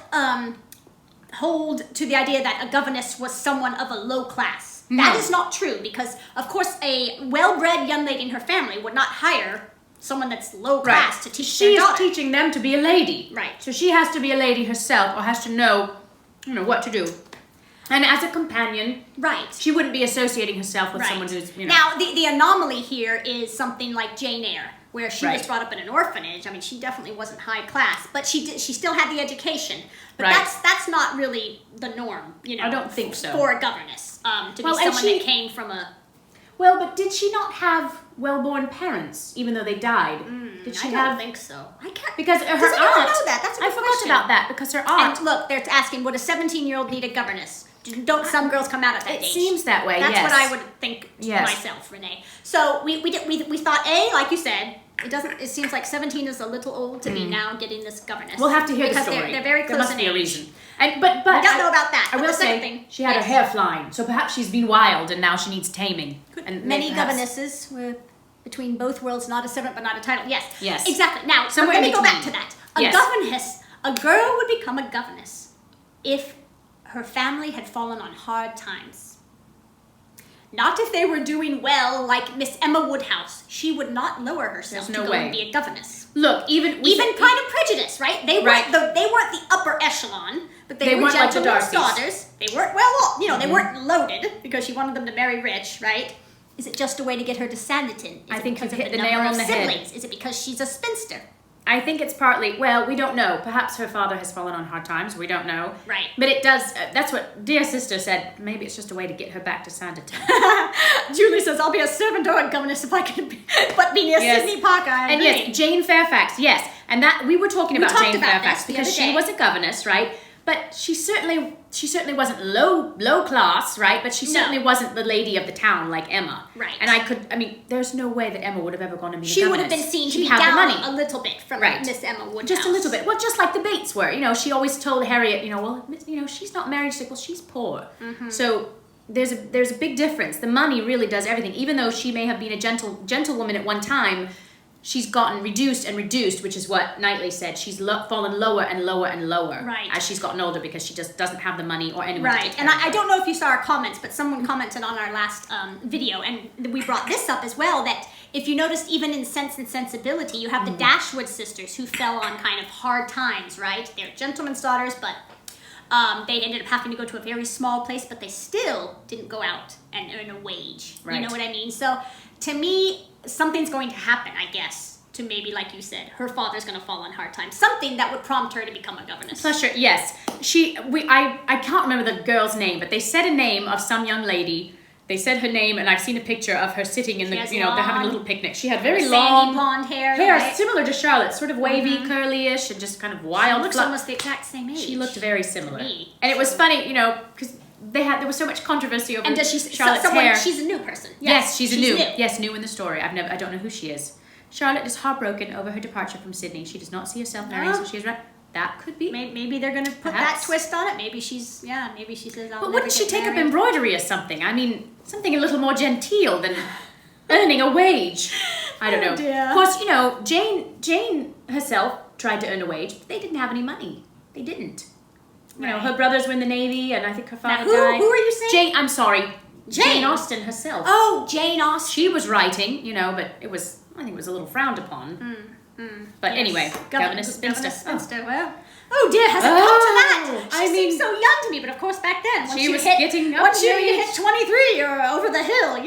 hold to the idea that a governess was someone of a low class. No. That is not true because, of course, a well-bred young lady in her family would not hire someone that's low class to teach their She's daughter. teaching them to be a lady. Right. So she has to be a lady herself or has to know, what to do. And as a companion, Right. she wouldn't be associating herself with Right. someone who's, Now, the anomaly here is something like Jane Eyre, where she was Right. brought up in an orphanage. I mean, she definitely wasn't high class, but she still had the education. But Right. that's not really the norm, I don't think so. for a governess to Well, be and someone she- that came from a. Well, but did she not have well-born parents, even though they died? Did she I have? don't think so. I can't. Because her Does anyone aunt. know that? That's a I good forgot question. about that because her aunt. And look, they're asking, would a 17-year-old need a governess? Don't some girls come out at that It age? seems that way. That's yes. what I would think Yes. myself, Renee. So we thought, like you said, it seems like 17 is a little old to be now getting this governess. We'll have to hear because the story. They're very close There must in be a age. reason. But We don't know about that. I But will the second say thing, she had yes. her hair flying, so perhaps she's been wild and now she needs taming. And Many perhaps- governesses were between both worlds, not a servant but not a title. Yes. Yes. Exactly. Now, Somewhere let me in go back between. to that. Yes. A girl would become a governess if her family had fallen on hard times. Not if they were doing well, like Miss Emma Woodhouse. She would not lower herself There's to no go way. and be a governess. Look, even Pride and Prejudice, right? They weren't the upper echelon, but they were weren't like the gentlemen's Darcys. daughters. They weren't well off. They weren't loaded because she wanted them to marry rich, right? Is it just a way to get her to Sanditon? I think because you've of hit the the nail number on of the head. siblings? Is it because she's a spinster? I think it's partly, well, we don't know. Perhaps her father has fallen on hard times. We don't know. Right. But it does, that's what dear sister said. Maybe it's just a way to get her back to Sanditon. Julie says, I'll be a servant or a governess if I can be near Sydney Parker. I And agree. yes, Jane Fairfax, yes. And that, we were talking about talked Jane about Fairfax this the because other she day. was a governess, right? But she certainly wasn't low class, right? But she certainly wasn't the lady of the town like Emma. Right. And there's no way that Emma would have ever gone and been a She governess. would have been seen to She be had the down money. a little bit from Right. Miss Emma Woodhouse. Just a little bit. Well, just like the Bates were. She always told Harriet, she's not married. She's like, well, she's poor. Mm-hmm. So there's a big difference. The money really does everything. Even though she may have been a gentlewoman at one time, she's gotten reduced, which is what Knightley said. She's fallen lower and lower and lower Right. as she's gotten older because she just doesn't have the money or anyone to Right, take and care of I her. don't know if you saw our comments, but someone commented on our last video, and we brought this up as well, that if you noticed, even in Sense and Sensibility, you have the Dashwood sisters who fell on kind of hard times, right? They're gentlemen's daughters, but they ended up having to go to a very small place, but they still didn't go out and earn a wage. Right. You know what I mean? So, to me, something's going to happen, I guess, to maybe, like you said, her father's going to fall on hard times. Something that would prompt her to become a governess. Plus, yes. I can't remember the girl's name, but they said a name of some young lady. They said her name, and I've seen a picture of her sitting in they're having a little picnic. She had very sandy long blonde hair, right? similar to Charlotte, sort of wavy, curly-ish, and just kind of wild. She looks almost the exact same age. She looked very similar. me. And it was funny, because there was so much controversy over And does she Charlotte's hair. She's a new person. Yes, she's new. Yes, new in the story. I don't know who she is. Charlotte is heartbroken over her departure from Sydney. She does not see herself marrying, so she is right. That could be. Maybe they're going to put that twist on it. Maybe she says, But wouldn't she take up embroidery or something? I mean, something a little more genteel than earning a wage. I don't know. Dear. Of course, Jane herself tried to earn a wage, but they didn't have any money. They didn't. Her brothers were in the Navy, and I think her father died. Who are you saying? I'm sorry. Jane Austen herself. Oh, Jane Austen. She was writing, but I think it was a little frowned upon. But anyway, governess spinster. Well, oh dear, has it come to that? She I mean, seems so young to me, but of course back then, she was getting up once you there. hit 23, you're over the hill,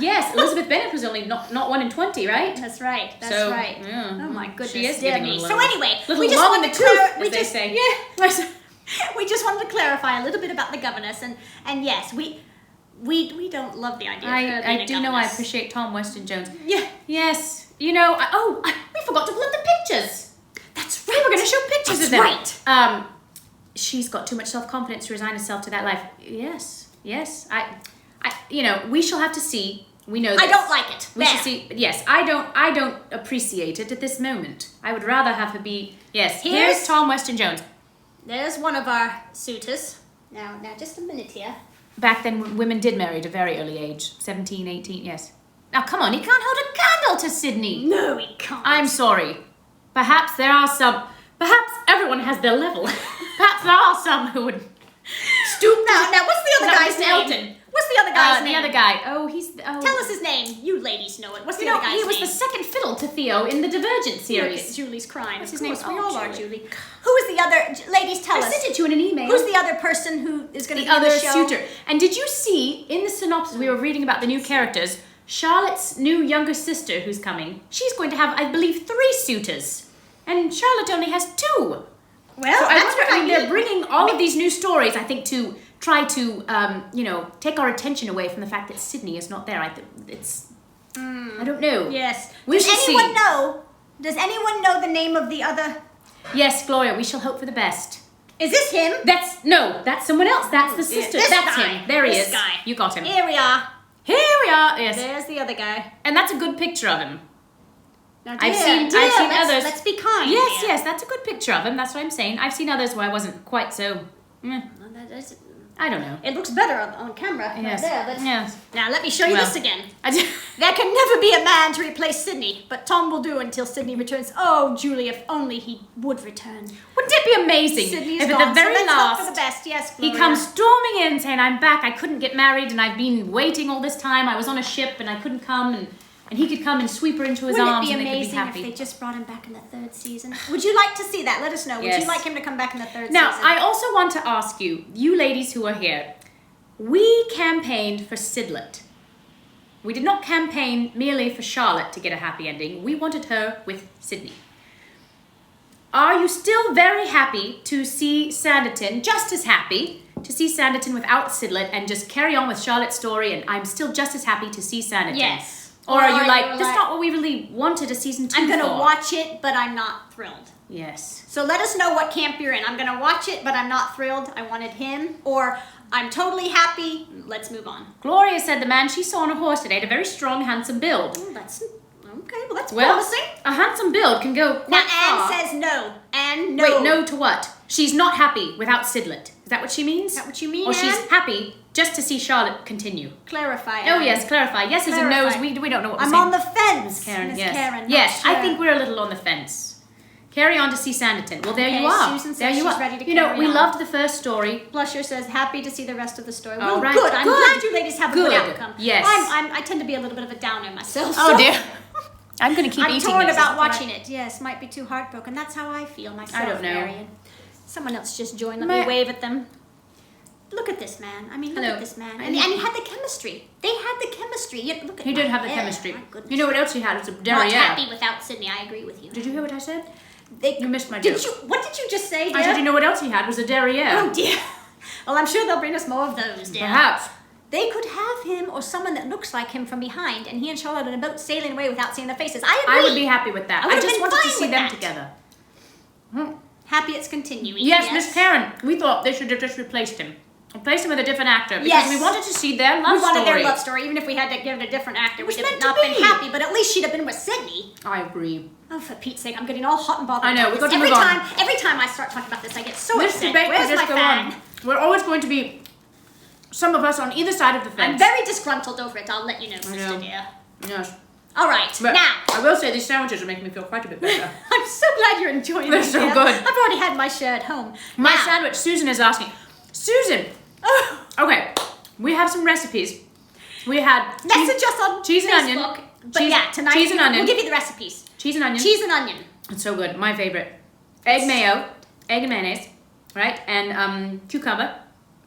Yes, Elizabeth Bennet was only not 1 in 20, right? That's right. That's So, right. yeah. Oh my goodness, She is dear getting me. a So little- anyway, little we just long in wanted the to tooth, as they say. Yeah. We just wanted to clarify a little bit about the governess, and yes, we don't love the idea of her being I a do know I governess. appreciate Tom Weston Jones. Yeah. Yes. We forgot to put up the pictures. That's We were going to show pictures of them. right. She's got too much self-confidence to resign herself to that life. Yes. We shall have to see. We know this. I don't like it. We should see. Yes, I don't appreciate it at this moment. I would rather have her be. Yes. Here's Tom Weston Jones. There's one of our suitors. Now, just a minute here. Back then, women did marry at a very early age, 17, 18. Yes. Now, come on, he can't hold a candle to Sydney. No, he can't. I'm sorry. Perhaps there are some. Perhaps everyone has their level. Perhaps there are some who would stoop. Now, what's the other guy's Mr. name? Elton. What's the other guy's name? The other guy. Tell us his name. You ladies know it. What's the You know, other guy's he was name? the second fiddle to Theo in the Divergent series. Look at Julie's crying. What's Of his name? course, we Oh, all are, Julie. Julie. Who is the other? Ladies, tell I us. sent it to you in an email. Who's the other person who is going to the be other in the show? suitor? And did you see in the synopsis we were reading about the new characters? Charlotte's new younger sister who's coming. She's going to have, I believe, 3 suitors, and Charlotte only has 2. Well, So I that's wonder. what I mean, they're bringing all of these new stories, I think, to try to, take our attention away from the fact that Sydney is not there. I think it's. I don't know. Yes. We Does shall see. anyone know? Does anyone know the name of the other? Yes, Gloria. We shall hope for the best. Is this him? That's someone else. That's the sister. This That's guy. him. There he This is. guy. You got him. Here we are. Here we are. Yes. There's the other guy. And that's a good picture of him. Now, I've seen others. Let's be kind. Yes, that's a good picture of him. That's what I'm saying. I've seen others where I wasn't quite so. Well, that is I don't know. It looks better on camera. Yes. Right there, but Yes. now let me show you Well, this again. I just, There can never be a man to replace Sydney, but Tom will do until Sydney returns. Oh, Julie, if only he would return. wouldn't it be amazing Sydney's if gone, at the very so let's hope for last the best. Yes, he Gloria. comes storming in saying, I'm back, I couldn't get married and I've been waiting all this time, I was on a ship and I couldn't come, and he could come and sweep her into his Wouldn't arms it be and they could be amazing if happy. they just brought him back in the 3rd season? Would you like to see that? Let us know. Would Yes. you like him to come back in the 3rd Now, season? I also want to ask you, you ladies who are here, we campaigned for Sidlet. We did not campaign merely for Charlotte to get a happy ending. We wanted her with Sydney. Are you still very happy to see Sanditon, just as happy to see Sanditon without Sidlet and just carry on with Charlotte's story, and I'm still just as happy to see Sanditon? Yes. Or are you you like, that's not what we really wanted a season 2 I'm going to for? watch it, but I'm not thrilled. Yes. So let us know what camp you're in. I'm going to watch it, but I'm not thrilled. I wanted him. Or I'm totally happy. Let's move on. Gloria said the man she saw on a horse today had a very strong, handsome build. Oh, that's okay. Well, that's Well, promising. a handsome build can go Now, quite far. Anne says no. Anne, no. Wait, no to what? She's not happy without Sidlet. Is that what she means? Is that what you mean, Or she's Anne? happy just to see Charlotte continue. Clarify, Oh Anne. yes, clarify. Yeses and Clarify. no's. We don't know what we're I'm saying. on the fence, Karen, Miss yes. Karen. not Yes, I sure. think we're a little on the fence. Carry on to see Sanditon. Well, there Okay, you are. Susan says there you she's are. ready to you know, carry we on. loved the first story. Blusher says, happy to see the rest of the story. All Well, right, good. I'm good. glad you ladies have a good Good. outcome. Yes. I tend to be a little bit of a downer myself. Oh so dear. I'm going to keep I'm eating torn this. about watching it. Yes, might be too heartbroken. That's how I feel myself, I don't know. Marion. Someone else just joined. Let Ma- me wave at them. Look at this man. I mean, look Hello. at this man. And he had the chemistry. They had the chemistry. Look at He did my have the hair. chemistry. My goodness. You know what else he had? It was a Not derriere. happy without Sydney. I agree with you. Did you hear what I said? You missed my Did joke. What did you just say, dear? I said, you know what else he had? It was a derriere. Oh dear. Well, I'm sure they'll bring us more of those, dear. Perhaps. They could have him or someone that looks like him from behind, and he and Charlotte on a boat sailing away without seeing their faces. I agree. I would be happy with that. I I would've just been wanted to fine see with them that. together. Happy it's continuing. Yes, Miss Karen. We thought they should have just replaced him. Replaced him with a different actor because Yes. we wanted to see their love We wanted story. their love story, even if we had to give it a different actor. was We'd meant have to not been be. happy, but at least she'd have been with Sydney. I agree. Oh, for Pete's sake, I'm getting all hot and bothered. I know, about we've this. got to move on. Every time I start talking about this, I get so This upset. debate Where's will my just go fan? on. We're always going to be some of us on either side of the fence. I'm very disgruntled over it. I'll let you know, know. sister dear. Yes. All right, But now. I will say these sandwiches are making me feel quite a bit better. I'm so glad you're enjoying They're them, so dear. good. I've already had my share at home. My Now- sandwich, Susan is asking. Susan! Oh, Okay, we have some recipes. We had message us on cheese and onion. Facebook. But Cheese- yeah, tonight cheese and onion. we'll give you the recipes. cheese and onion. Cheese and onion. It's so good. My favorite. Egg mayo, egg and mayonnaise, right? And cucumber.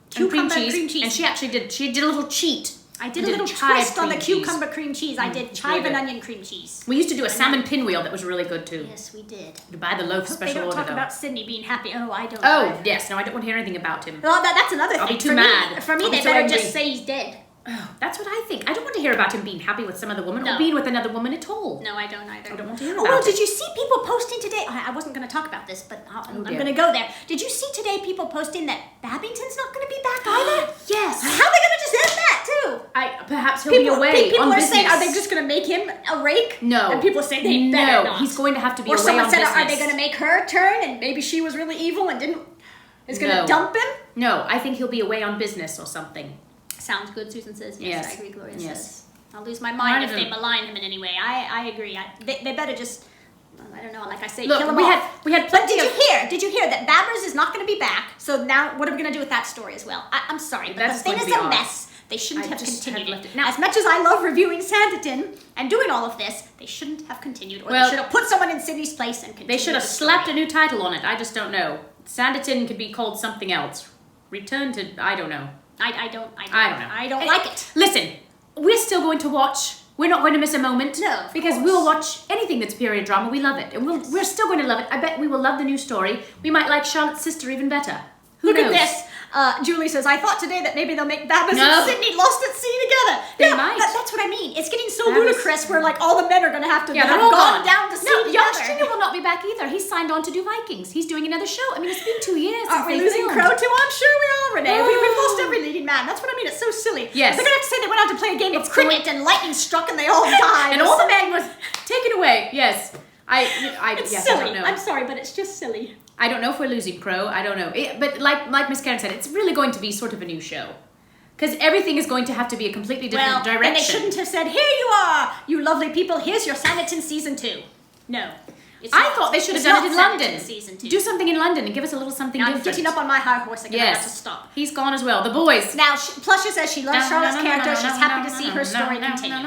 Cucumber and cream cheese. And she did a little cheat. I did a We little chive twist on the cream cheese. cucumber cream cheese. I did it's chive really and good. onion cream cheese. We used to do a salmon pinwheel that was really good too. Yes, we did. To buy the loaf Hope they special don't order talk though. about Sydney being happy. Oh, I don't. Oh, either. yes. No, I don't want to hear anything about him. Well, that's another thing. I'll be too for mad. Me, for me, I'll be they so better angry. just say he's dead. Oh, that's what I think. I don't want to hear about him being happy with some other woman No. or being with another woman at all. No, I don't either. I don't want to hear Oh, about well, it. did you see people posting today? I wasn't going to talk about this, but I'm dear. going to go there. Did you see today people posting that Babington's not going to be back either? Yes. How are they going to just end that too? Perhaps he'll be away people on are business. saying, are they just going to make him a rake? No. And people say they better not. he's going to have to be Or away someone on said, business. are they going to make her turn and maybe she was really evil and is going to No. dump him? No, I think he'll be away on business or something. Sounds good, Susan says. Yes, Yes. I agree, Gloria Yes. says. I'll lose my mind if Right. they malign him in any way. I agree. They better just, I don't know, like I say, Look, kill him we off. had But plenty did of... you hear that Babbers is not going to be back? So now, what are we going to do with that story as well? I'm sorry, but That's the thing going is to be a odd. mess. They shouldn't I have just continued have left it. it. Now- As much as I love reviewing Sanditon and doing all of this, they shouldn't have continued. Or Well, they should have put someone in Sydney's place and continued. They should have the slapped a story. new title on it. I just don't know. Sanditon could be called something else. Return to... I don't know. I don't know. I don't And- like it. Listen, we're still going to watch. We're not going to miss a moment. No, of because course. we'll watch anything that's period drama. We love it. And we're still going to love it. I bet we will love the new story. We might like Charlotte's sister even better. Who Look knows? at this. Julie says, I thought today that maybe they'll make Babbas No. and Sydney lost at sea together. They might. That's what I mean. It's getting so Babbas- ludicrous where like all the men are going to have to Yeah, have they're all gone gone. down to sea No, Josh together. Jr. will not be back either. He's signed on to do Vikings. He's doing another show. I mean, it's been 2 years Aren't we since they losing filmed. Crow too? I'm sure we are, Renee. We've Oh. lost every leading man. That's what I mean. It's so silly. Yes. They're going to have to say they went out to play a game of It's cricket and lightning struck and they all died. And all the men was taken away. Yes. It's yes, silly. I don't know. I'm sorry, but it's just silly. I don't know if we're losing Crow. I don't know. But like Miss Karen said, it's really going to be sort of a new show. Because everything is going to have to be a completely different direction. And they shouldn't have said, here you are, you lovely people, here's your Sanditon season 2. No. I thought they should have done it in London. Season 2. Do something in London and give us a little something different. I'm getting up on my high horse again. I have to stop. He's gone as well. The boys. Now, Plusha says she loves Charlotte's character. She's happy to see her story continue.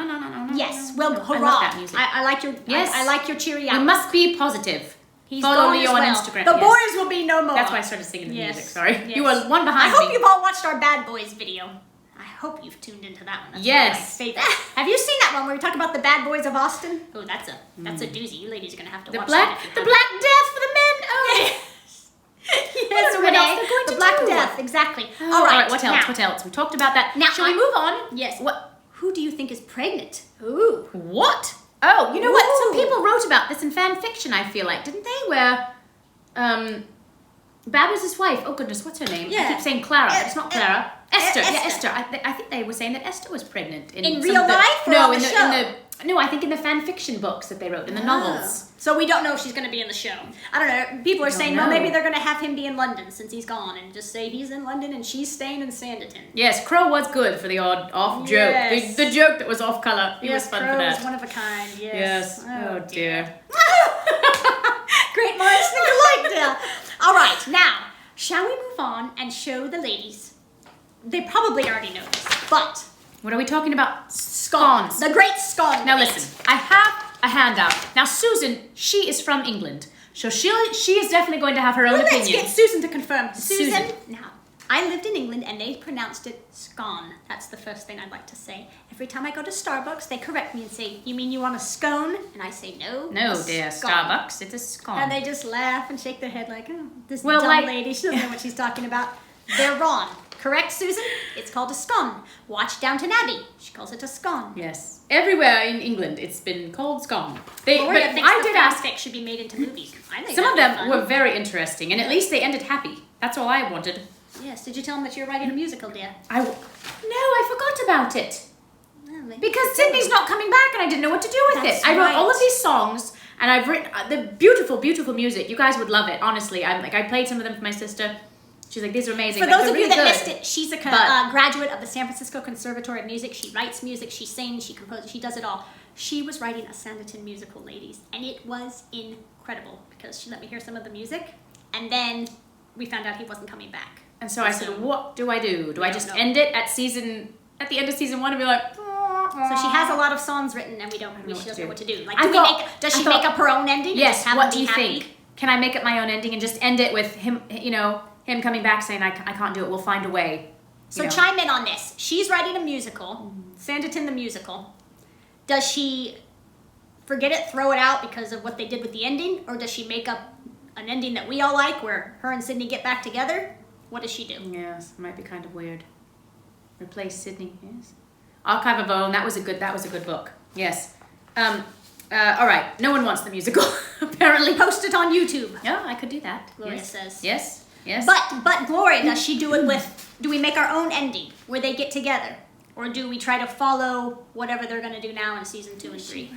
Yes. Well, hurrah. I like your. Yes. I like your cheery outlook. We must be positive. Follow Leo on Instagram. The boys will be no more. That's why I started singing the music. Sorry. Yes. You were one behind me. I hope you've all watched our Bad Boys video. I hope you've tuned into that one. That's yes. One of my favorites. Have you seen that one where we talk about the Bad Boys of Austin? Oh, that's a doozy. You ladies are gonna have to watch that. The Black Death for the men. Oh. Yes, what else they're going to do. The Black Death, exactly. All right. What else? What else? We talked about that. Now, shall we move on? Yes. What? Who do you think is pregnant? Ooh. What? Oh, you know what? Some people wrote about this in fan fiction. I feel like, didn't they? Where, Babbage's wife. Oh goodness, what's her name? Yeah. I keep saying Clara. It's not Clara. Esther. Yeah, Esther. I think they were saying that Esther was pregnant in real life. Or no, in the show? No, I think in the fan fiction books that they wrote in the novels. So we don't know if she's going to be in the show. I don't know. People are saying, well, maybe they're going to have him be in London since he's gone, and just say he's in London and she's staying in Sanditon. Yes, Crow was good for the odd off joke. The joke that was off color. He was fun Crow for that. Was one of a kind. Yes. Oh dear. Great minds think alike, dear. All right, now shall we move on and show the ladies? They probably already know this, but what are we talking about? Scones. The great scone. Now listen, I have a handout. Now Susan, she is from England, so she is definitely going to have her own opinion. Let's get Susan to confirm. Susan. Now, I lived in England and they pronounced it scone. That's the first thing I'd like to say. Every time I go to Starbucks, they correct me and say, you mean you want a scone? And I say, no. No, dear, Starbucks, it's a scone. And they just laugh and shake their head like, oh, this dumb lady, she doesn't know what she's talking about. They're wrong. Correct, Susan? It's called a scone. Watch Downton Abbey. She calls it a scone. Yes. Everywhere in England, it's been called scone. Gloria thinks I did ask it should be made into movies. I think some of them were very interesting, and at least they ended happy. That's all I wanted. Yes. Did you tell them that you're writing a musical, dear? No, I forgot about it. Well, because Sydney's not coming back, and I didn't know what to do with it. I wrote all of these songs, and I've written the beautiful, beautiful music. You guys would love it, honestly. I played some of them for my sister. She's like, these are amazing. For those of you that missed it, she's a graduate of the San Francisco Conservatory of Music. She writes music, she sings, she composes, she does it all. She was writing a Sanditon musical, ladies, and it was incredible because she let me hear some of the music, and then we found out he wasn't coming back. And so I said, what do I do? Do I just end it at the end of season 1 and be like, so she has a lot of songs written, and she doesn't know what to do. Like, does she make up her own ending? Yes. What do you think? Can I make up my own ending and just end it with him? Him coming back saying, I can't do it, we'll find a way. So chime in on this. She's writing a musical, Sanditon the musical. Does she forget it, throw it out because of what they did with the ending? Or does she make up an ending that we all like where her and Sydney get back together? What does she do? Yes, it might be kind of weird. Replace Sydney, yes. Archive of Bone, that was a good book. Yes. All right, no one wants the musical, apparently. Post it on YouTube. Yeah, I could do that. Gloria says. Yes. Yes. But Gloria, does she do it with, do we make our own ending where they get together? Or do we try to follow whatever they're going to do now in season 2 and 3? AO3,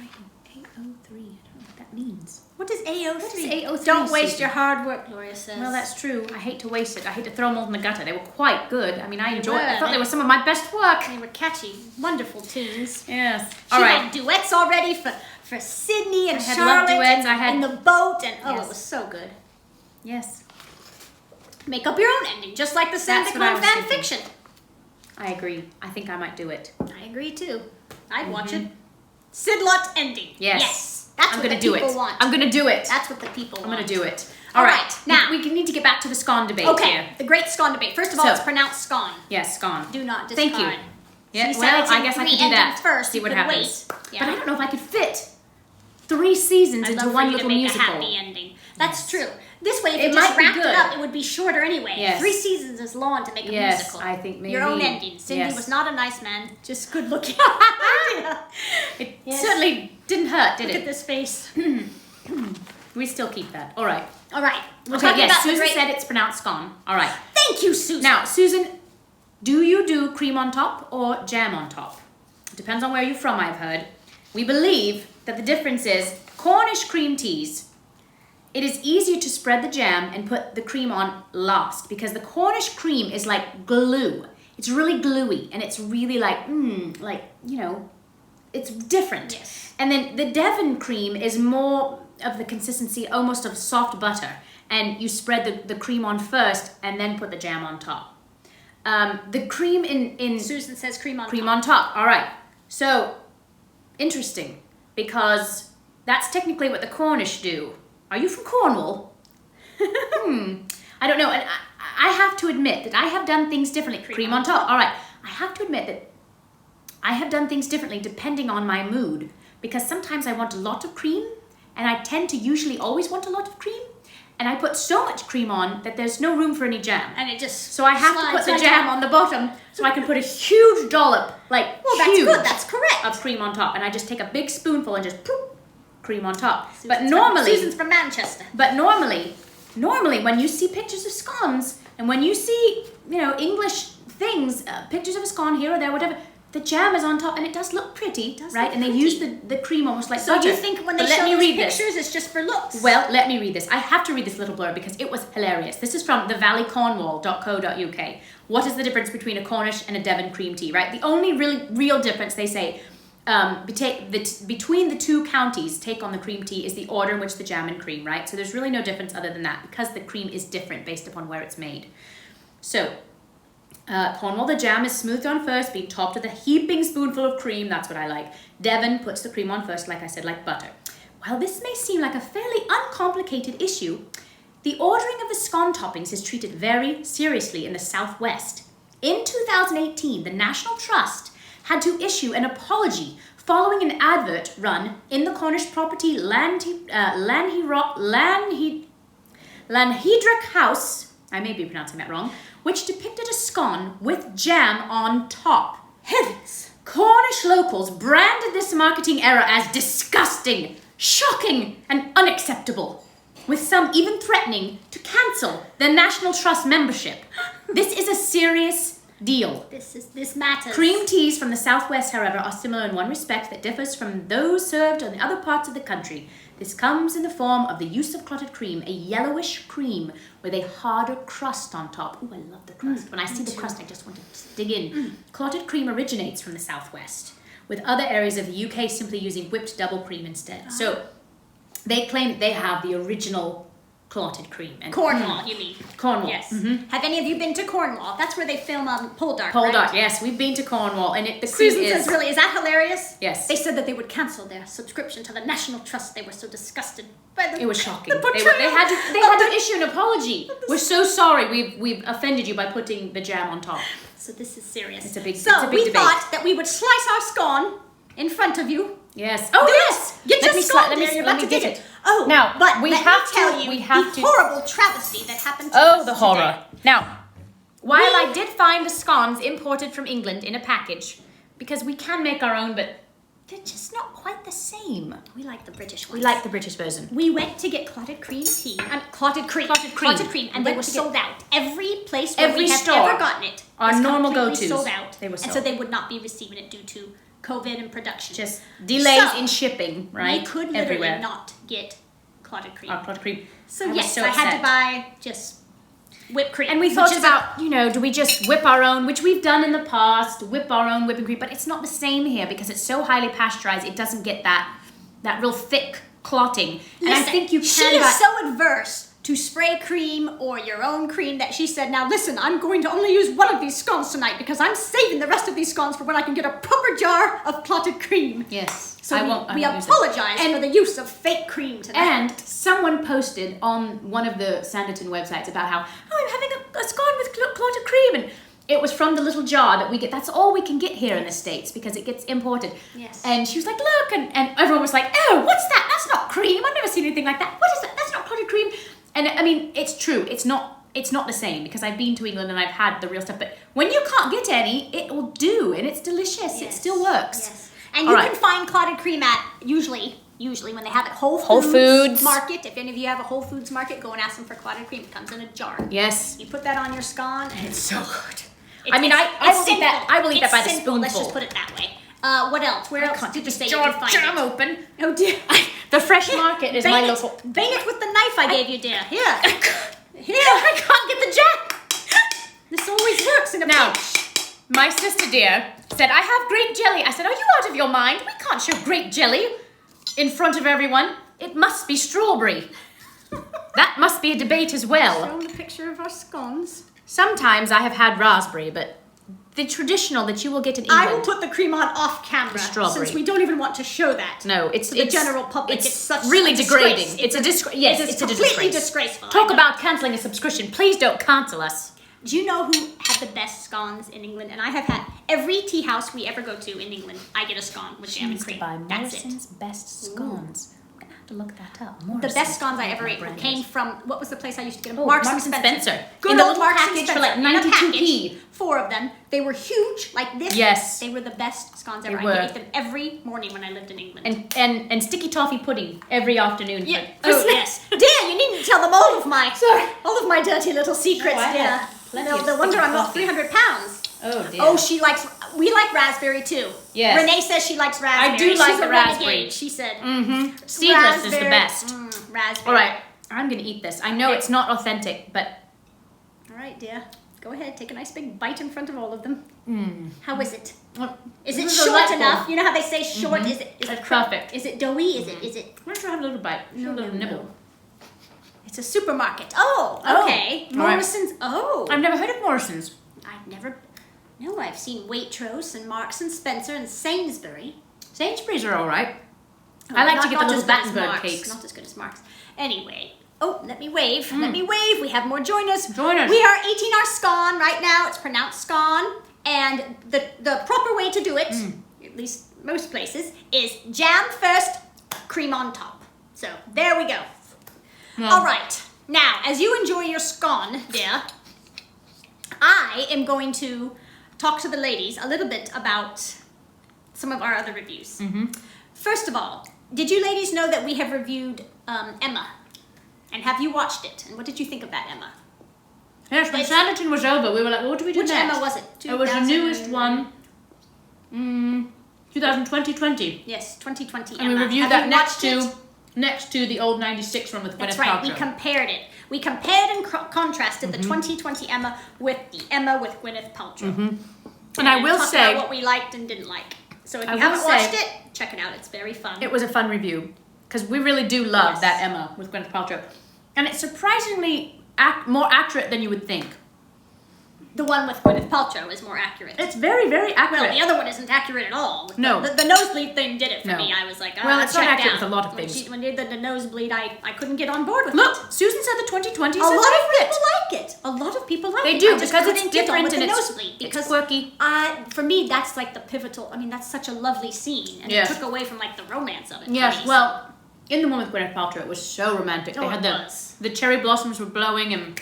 I don't know what that means. What is AO3? What is AO3? Don't waste your hard work, Gloria says. Well, that's true. I hate to waste it. I hate to throw them all in the gutter. They were quite good. I mean, I thought they were some of my best work. They were catchy, wonderful tunes. Yes. She had duets already for Sydney and Charlotte and the boat. And it was so good. Yes. Make up your own ending, just like the Sanditon fan fiction. I agree. I think I might do it. I agree too. I'd watch it. Sidlot ending. Yes. That's what the people want. I'm gonna do it. That's what the people want. I'm gonna do it. All right. Now we need to get back to the scone debate here. The great scone debate. First of all, it's pronounced scone. Yes, scone. Do not discard. Thank you. Yeah. Well, I guess I could do that. First, see what happens. Yeah. But I don't know if I could fit 3 seasons into one little musical. A happy ending. That's true. This way, if you just wrapped it up, it would be shorter anyway. Yes. 3 seasons is long to make a musical. I think maybe. Your own ending. Cindy was not a nice man, just good looking. It certainly didn't hurt, did it? Look at this face. We still keep that. All right. All right. Susan said it's pronounced scone. All right. Thank you, Susan. Now, Susan, do you do cream on top or jam on top? It depends on where you're from, I've heard. We believe that the difference is Cornish cream teas. it is easier to spread the jam and put the cream on last because the Cornish cream is like glue. It's really gluey and it's really like, it's different. Yes. And then the Devin cream is more of the consistency almost of soft butter. And you spread the cream on first and then put the jam on top. The cream in Susan says cream on cream top. on top. All right. So, interesting because that's technically what the Cornish do. Are you from Cornwall? I don't know. And I have to admit that I have done things differently. Cream on top. All right. I have to admit that I have done things differently depending on my mood because sometimes I want a lot of cream and I tend to usually always want a lot of cream and I put so much cream on that there's no room for any jam. And it just So I have to put the jam on the bottom so I can put a huge dollop, that's huge, good. That's correct. of cream on top. And I just take a big spoonful and just poof, cream on top. Susan's from Manchester. But normally when you see pictures of scones and when you see, English things, pictures of a scone here or there, whatever, the jam is on top and it does look pretty, right? And they use the cream almost like butter. So you think when they show these pictures, it's just for looks? Well, let me read this. I have to read this little blurb because it was hilarious. This is from thevalleycornwall.co.uk. What is the difference between a Cornish and a Devon cream tea, right? The only really real difference, they say, between the two counties take on the cream tea is the order in which the jam and cream, right? So there's really no difference other than that because the cream is different based upon where it's made. So, Cornwall, the jam is smoothed on first, being topped with a heaping spoonful of cream. That's what I like. Devon puts the cream on first, like I said, like butter. While this may seem like a fairly uncomplicated issue, the ordering of the scone toppings is treated very seriously in the Southwest. In 2018, the National Trust had to issue an apology following an advert run in the Cornish property Lanhydric House, I may be pronouncing that wrong, which depicted a scone with jam on top. Heavens! Cornish locals branded this marketing error as disgusting, shocking, and unacceptable, with some even threatening to cancel their National Trust membership. This is a serious deal. This matters. Cream teas from the Southwest, however, are similar in one respect that differs from those served in other parts of the country. This comes in the form of the use of clotted cream, a yellowish cream with a harder crust on top. Ooh, I love the crust. When I see the crust, I just want to dig in. Clotted cream originates from the Southwest, with other areas of the UK simply using whipped double cream instead. So they claim that they have the original clotted cream. And Cornwall, you mean? Cornwall. Yes. Mm-hmm. Have any of you been to Cornwall? That's where they film Poldark, Poldark, yes. We've been to Cornwall. And the cream Susan says, really, is that hilarious? Yes. They said that they would cancel their subscription to the National Trust. They were so disgusted by the It was shocking. The They had to issue an apology. We're so sorry we've offended you by putting the jam on top. So this is serious. It's a big we debate. thought that we would slice our scone in front of you. Yes. Oh, yes. Get your scone there. You're about to get it. Oh, now, but we let have me tell to, you we have the to, horrible travesty that happened to us the horror. today. Now, while I did find the scones imported from England in a package, because we can make our own, but they're just not quite the same. We like the British ones. We like the British version. We went to get clotted cream tea. Clotted cream. And they were sold out. Every place where we have ever gotten it our normal completely go-tos. sold out. They were sold. And so they would not be receiving it due to COVID and production. Just delays in shipping, right? We could literally not get clotted cream. Clotted cream. So yes, I had to buy just whipped cream. And we thought about, do we just whip our own, which we've done in the past, whip our own whipping cream, but it's not the same here because it's so highly pasteurized, it doesn't get that real thick clotting. And listen, I think you can she is so adverse to spray cream or your own cream that she said, now listen, I'm going to only use one of these scones tonight because I'm saving the rest of these scones for when I can get a proper jar of clotted cream. Yes. So we apologize for the use of fake cream today. And someone posted on one of the Sanditon websites about how, I'm having a scone with clotted cream. And it was from the little jar that we get. That's all we can get here in the States because it gets imported. Yes. And she was like, look. And everyone was like, oh, what's that? That's not cream. I've never seen anything like that. What is that? That's not clotted cream. And I mean, it's true. It's not the same because I've been to England and I've had the real stuff. But when you can't get any, it will do. And it's delicious. Yes. It still works. Yes. And you can find clotted cream at, usually when they have it, Whole Foods Market. If any of you have a Whole Foods Market, go and ask them for clotted cream. It comes in a jar. Yes. You put that on your scone. And it's so good. I will eat that. I will eat that by the spoonful. Let's just put it that way. What else? Where else did you say you jar can find jam it? open. Oh dear. The Fresh Market is my local. Bang it with the knife I gave you, dear. Here. Here. I can't get the jack. This always works in a Now, pinch. my sister dear said, I have grape jelly. I said, are you out of your mind? We can't show grape jelly in front of everyone. It must be strawberry. That must be a debate as well. Show them the picture of our scones. Sometimes I have had raspberry, but the traditional that you will get in England. I will put the cream on off camera Strawberry. since we don't even want to show that. No, it's to the general public. It's, It's such really a degrading. disgrace. It's a disgrace. Yes, it's a completely disgrace. disgraceful. Talk about cancelling a subscription. Please don't cancel us. Do you know who had the best scones in England? And I have had every tea house we ever go to in England. I get a scone with jam and cream. By That's it. Morrison's Best Scones. I'm gonna have to look that up. The Morrison's. best scones I ever ate Brand came is. from, what was the place I used to get them? Oh, Marks Marks and and Spencer. Spencer. Good In the old little Marks and package for Spencer. like In a 92p. package, 4 of them. They were huge, like this. Yes. They were the best scones ever. They were. I ate them every morning when I lived in England. And sticky toffee pudding every afternoon. Yeah. For Oh yes, dear, you needn't tell them all of my dirty little secrets, No, I dear. have plenty No, of no wonder sticky I'm not coffee. 300 pounds. Oh dear. Oh, we like raspberry too. Yes. Renee says she likes raspberry. I do like She's the a raspberry. renegade, she said. Mm-hmm. Seedless is the Raspberry. best. Raspberry. All right, I'm gonna eat this. I know it's not authentic, but All right, dear. Go ahead, take a nice big bite in front of all of them. How is it? Is it This is short delightful. enough? You know how they say short? Is it It's perfect. Is it doughy? Is it? Why don't you have a little bite? Just a little nibble. It's a supermarket. Oh, Oh, okay. all right. Morrison's. Oh, I've never heard of Morrison's. I've never. No, I've seen Waitrose and Marks and Spencer and Sainsbury. Sainsbury's are all right. Oh, I like not- to get not the as little good as Battenberg Marks, cakes. Not as good as Marks. Anyway. Oh, let me wave. Let me wave. We have more joiners. Joiners. We are eating our scone right now. It's pronounced scone. And the proper way to do it, at least most places, is jam first, cream on top. So there we go. All right. Now, as you enjoy your scone, dear, I am going to talk to the ladies a little bit about some of our other reviews. First of all, did you ladies know that we have reviewed Emma? And have you watched it? And what did you think of that, Emma? Yes, when Sanditon was over, we were like, what do we do Which next? Emma was it? It was the 2000 newest one. 2020. Yes, 2020 And Emma. we reviewed Have that you next watched to it? next to the old 96 one with That's Gwyneth right. We Paltrow. compared it. We compared and contrasted the 2020 Emma with the Emma with Gwyneth Paltrow. And I will talked say, about what we liked and didn't like. So if I you will haven't watched say- it, check it out. It's very fun. it was a fun review because we really do love Yes. that Emma with Gwyneth Paltrow, and it's surprisingly more accurate than you would think. The one with Gwyneth Paltrow is more accurate. It's very, very accurate. Well, the other one isn't accurate at all. No. The nosebleed thing did it for No. me. I was like, Well, it's not checked accurate out. with a lot of When things. When you did the nosebleed, I couldn't get on board with it. Look, Susan said the 2020 A is lot her of favorite. people like it. A lot of people like They it. do I just because it's couldn't get on different with and the it's, nosebleed it's because quirky. for me that's like the pivotal. I mean, that's such a lovely scene, and Yes. it took away from like the romance of it. for Yes, me, well, in the one with Gwyneth Paltrow, it was so romantic. Oh, They had it was. the cherry blossoms were blowing and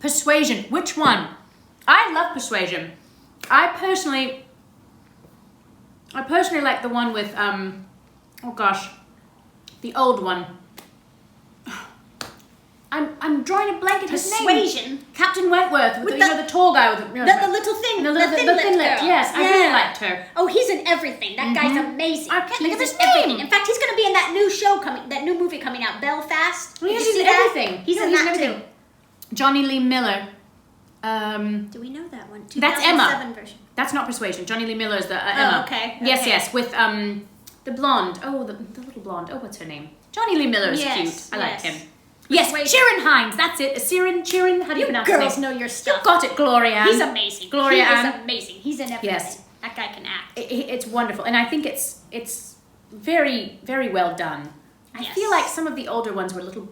Persuasion. Which one? I love Persuasion. I personally like the one with oh gosh, the old one. I'm drawing a blank at his name. Persuasion. Captain Wentworth, with With the, the- you know, the tall guy with the, The little thing, the, the thin the lipped thin-lipped, girl. yes, I really liked her. Oh, he's in everything. That guy's amazing. I can't think of He's his in everything. name. In fact, he's going to be in that new show that new movie coming out, Belfast. Well, Did yes, you he's see in that? everything. He's No, in he's in that everything. too. Johnny Lee Miller. Do we know that one? That's Emma. 2007 version. That's not Persuasion. Johnny Lee Miller is the Emma. okay, Yes, okay. yes, with the blonde. Oh, the little blonde. Oh, what's her name? Johnny Lee Miller is Yes, cute. I like yes. him. Yes, Persuasion. Sharon Hines. That's it. Sharon. How do you pronounce his Girls name? know your stuff. You got it, Gloria. He's amazing. Gloria he Ann. is amazing. He's in everything. Yes. That guy can act. It's wonderful, and I think it's very, very well done. I Yes. feel like some of the older ones were a little